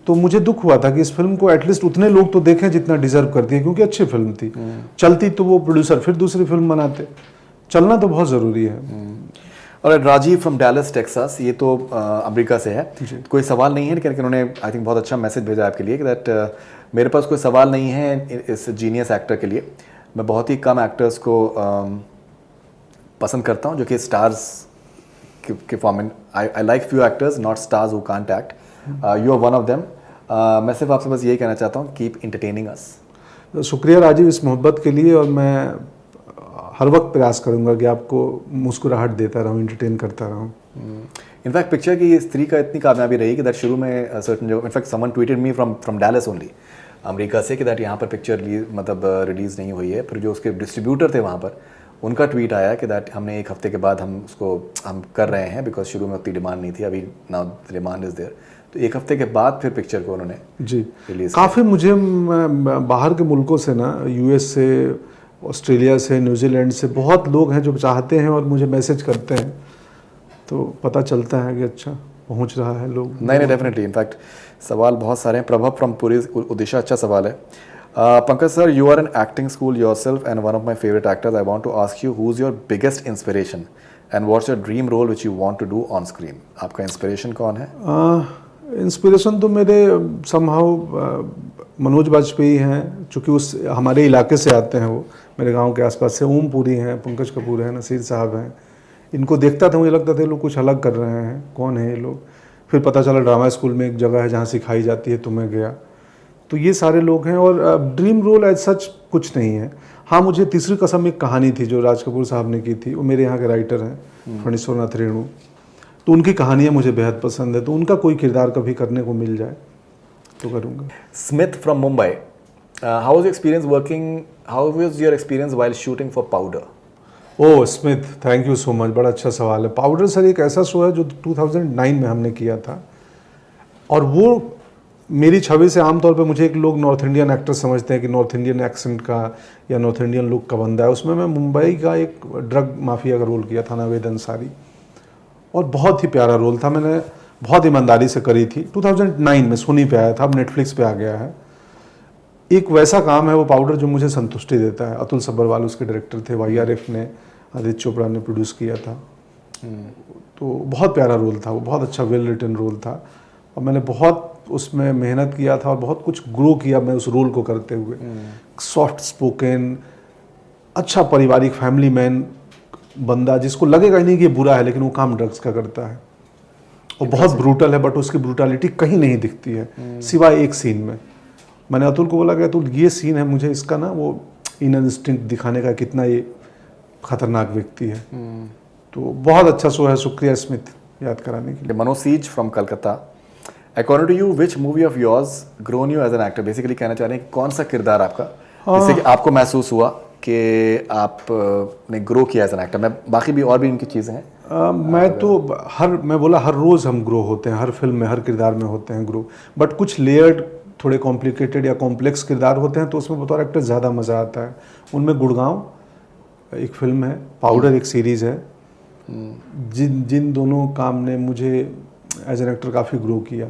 तो मुझे दुख हुआ था कि इस फिल्म को एटलीस्ट उतने लोग तो देखें जितना डिजर्व करती है, क्योंकि अच्छी फिल्म थी। चलती तो वो प्रोड्यूसर फिर दूसरी फिल्म बनाते। चलना तो बहुत ज़रूरी है। और राजीव फ्रॉम डैलस टेक्सास, ये तो अमेरिका से है, कोई सवाल नहीं है, लेकिन उन्होंने आई थिंक बहुत अच्छा मैसेज भेजा आपके लिए कि दैट मेरे पास कोई सवाल नहीं है इस जीनियस एक्टर के लिए। मैं बहुत ही कम एक्टर्स को पसंद करता हूँ जो कि स्टार्स के फॉर्म में। I like few actors, not stars who can't act. You are one of them. मैं सिर्फ आपसे बस यही कहना चाहता हूँ, कीप एंटरटेनिंग अस। शुक्रिया राजीव इस मोहब्बत के लिए, और मैं हर वक्त प्रयास करूंगा कि आपको मुस्कुराहट देता रहूं, एंटरटेन करता रहूं। इनफैक्ट पिक्चर की स्त्री का इतनी कामयाबी रही कि दैट शुरू में सर्टन जगह, in fact someone tweeted me from Dallas only, America से, कि दैट यहाँ पर पिक्चर रिलीज़ नहीं हुई है। फिर जो उसके डिस्ट्रीब्यूटर थे वहाँ पर, उनका ट्वीट आया कि दैट हमने एक हफ्ते के बाद हम कर रहे हैं, बिकॉज शुरू में उतनी डिमांड नहीं थी, अभी now the demand is there. तो एक हफ्ते के बाद फिर पिक्चर को उन्होंने जी रिलीज। काफ़ी मुझे बाहर के मुल्कों से ना, यूएस से, ऑस्ट्रेलिया से, न्यूजीलैंड से बहुत लोग हैं जो चाहते हैं और मुझे मैसेज करते हैं, तो पता चलता है कि अच्छा पहुंच रहा है लोग। नहीं, डेफिनेटली। इनफैक्ट सवाल बहुत सारे हैं। प्रभव फ्रॉम पूरी उड़ीसा, अच्छा सवाल है। Pankaj sir, you are an acting school yourself and one of my favourite actors. I want to ask you, who is your biggest inspiration and what's your dream role which you want to do on screen? आपका inspiration कौन है? Inspiration तो मेरे somehow Manoj Vajpayee हैं, चूँकि उस हमारे इलाके से आते हैं, वो मेरे गांव के आसपास से। ओम पुरी हैं, पंकज कपूर हैं, नसीर साहब हैं। इनको देखता था, मुझे लगता था ये लोग कुछ अलग कर रहे हैं, कौन है ये लोग। फिर पता चला ड्रामा स्कूल में एक जगह है जहाँ सिखाई जाती है, तो मैं गया। तो ये सारे लोग हैं। और ड्रीम रोल एज सच कुछ नहीं है। हाँ, मुझे तीसरी कसम एक कहानी थी जो राज कपूर साहब ने की थी, वो मेरे यहाँ के राइटर हैं फणीश्वर नाथ रेणु, तो उनकी कहानियाँ मुझे बेहद पसंद है। तो उनका कोई किरदार कभी करने को मिल जाए तो करूँगा। Smith from Mumbai, how was experience working, how was your experience while shooting for powder? Oh Smith, thank you so much, बड़ा अच्छा सवाल है। पाउडर सर एक ऐसा शो है जो 2009 में हमने किया था, और वो मेरी छवि से आमतौर पे मुझे एक लोग नॉर्थ इंडियन एक्टर समझते हैं कि नॉर्थ इंडियन एक्सेंट का या नॉर्थ इंडियन लुक का बंदा है। उसमें मैं मुंबई का एक ड्रग माफिया का रोल किया था, नावेद अंसारी, और बहुत ही प्यारा रोल था। मैंने बहुत ईमानदारी से करी थी। 2009 में सोनी पे आया था, अब नेटफ्लिक्स पे आ गया है। एक वैसा काम है वो पाउडर जो मुझे संतुष्टि देता है। अतुल सब्बरवाल उसके डायरेक्टर थे, YRF ने, आदित्य चोपड़ा ने प्रोड्यूस किया था। तो बहुत प्यारा रोल था वो, बहुत अच्छा वेल रिटन रोल था और मैंने बहुत उसमें मेहनत किया था और बहुत कुछ ग्रो किया मैं उस रोल को करते हुए। सॉफ्ट स्पोकन, अच्छा पारिवारिक फैमिली मैन बंदा जिसको लगेगा ही नहीं कि ये बुरा है, लेकिन वो काम ड्रग्स का करता है और बहुत ब्रूटल है, बट उसकी ब्रूटलिटी कहीं नहीं दिखती है सिवाय एक सीन में। मैंने अतुल को बोला कि अतुल ये सीन है, मुझे इसका ना वो इनर इंस्टिंक्ट दिखाने का कितना ये खतरनाक व्यक्ति है। तो बहुत अच्छा शो है, शुक्रिया स्मिथ याद कराने के लिए। Manoj says from Calcutta, according to you which movie of yours grown you as an actor? Basically कहना चाह रहे हैं कौन सा किरदार आपका जिससे कि आपको महसूस हुआ कि आपने ग्रो किया एज एन एक्टर? मैं बाकी भी और भी इनकी चीज़ें हैं। मैं बोला हर रोज़ हम ग्रो होते हैं, हर फिल्म में हर किरदार में होते हैं ग्रो, बट कुछ लेयर्ड थोड़े कॉम्प्लिकेटेड या कॉम्प्लेक्स किरदार होते हैं तो उसमें बतौर एक्टर ज़्यादा मज़ा आता है। उनमें गुड़गांव एक फिल्म है, पाउडर एक सीरीज़ है, जिन दोनों काम ने मुझे एज एन एक्टर काफ़ी ग्रो किया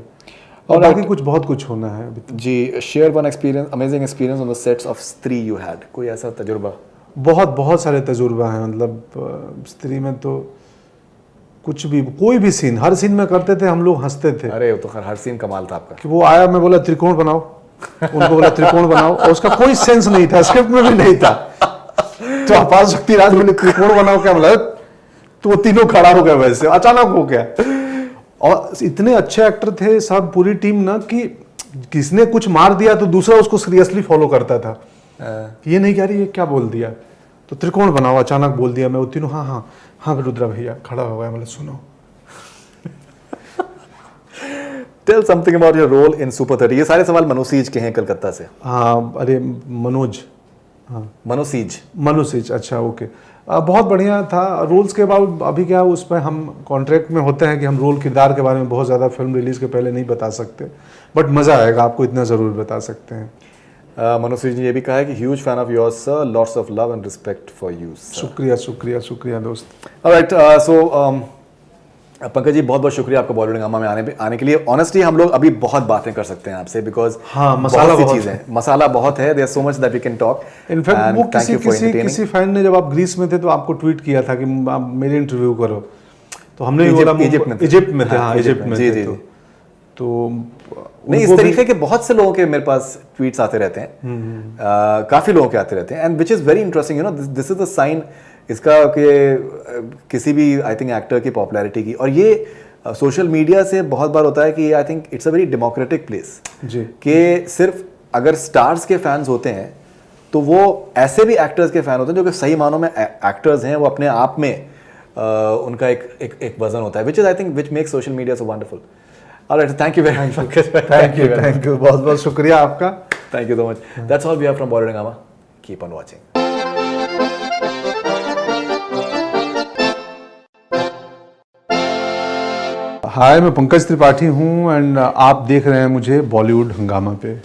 और बाकी कुछ बहुत कुछ होना है अभी तक। जी, share one experience, amazing experience on the sets of Stree you had. कोई ऐसा तजुर्बा? बहुत सारे तजुर्बा हैं, मतलब स्त्री में तो कुछ भी, कोई भी सीन, हर सीन में करते थे हम लोग, हंसते थे। अरे वो तो हर सीन कमाल था आपका। कि वो आया, मैं बोला त्रिकोण बनाओ, उनको बोला त्रिकोण बनाओ और उसका कोई सेंस नहीं था, स्क्रिप्ट में भी नहीं था। तो आपात शक्ति राज बोले त्रिकोण बनाओ, क्या बोला, तो वो तीनों खड़ा हो गया, वैसे अचानक हो गया। और इतने अच्छे एक्टर थे सब, पूरी टीम ना, कि किसने कुछ मार दिया तो दूसरा उसको सीरियसली फॉलो करता था। ये नहीं कह रही ये क्या बोल दिया, तो त्रिकोण बनाओ, अचानक बोल दिया। मैं वो तीनों हाँ हाँ हाँ रुद्रा भैया खड़ा हो गया, मतलब सुनो। Tell something about your role in super 30। ये सारे सवाल मनोज सीज के हैं कलकत्ता से। हाँ, अरे मनोज, हाँ मनोज सीज, अच्छा ओके। बहुत बढ़िया था रोल्स के बाद। अभी क्या उस पर हम कॉन्ट्रैक्ट में होते हैं कि हम रोल किरदार के बारे में बहुत ज़्यादा फिल्म रिलीज के पहले नहीं बता सकते, बट मज़ा आएगा, आपको इतना ज़रूर बता सकते हैं। मनोज सीज ने ये भी कहा है कि huge fan of yours sir, lots of love and respect for you. शुक्रिया शुक्रिया शुक्रिया दोस्त। ऑलराइट, सो पंकज जी बहुत बहुत शुक्रिया आपका बॉलीवुड हंगामा में आने के लिए। ऑनेस्टली हम लोग अभी बहुत बातें कर सकते हैं आपसे, बिकॉज हाँ, मसाला बहुत चीजें, मसाला बहुत है, there so much that we can talk. In fact वो किसी फैन ने, जब आप ग्रीस में थे तो आपको ट्वीट किया था कि आप मेरे इंटरव्यू करो, तो हमने बोला इजिप्ट में थे। हाँ, इजिप्ट में थे। तो नहीं, इस तरीके के बहुत से लोगों के मेरे पास ट्वीट्स आते रहते हैं, काफी लोगों के आते रहते हैं, and which is very interesting, you know, this is the sign इसका कि किसी भी आई थिंक एक्टर की पॉपुलैरिटी की। और ये सोशल मीडिया से बहुत बार होता है कि I think it's a very democratic place जी, कि सिर्फ अगर स्टार्स के फैंस होते हैं तो वो ऐसे भी एक्टर्स के फैन होते हैं जो कि सही मानों में एक्टर्स हैं, वो अपने आप में उनका एक वजन होता है, which is I think which makes social media so wonderful. Alright, thank you very much. Thank you बहुत बहुत शुक्रिया आपका। Thank you so much. That's all we have from Bollywood Hungama. Keep on watching. हाय, मैं पंकज त्रिपाठी हूँ एंड आप देख रहे हैं मुझे बॉलीवुड हंगामा पे।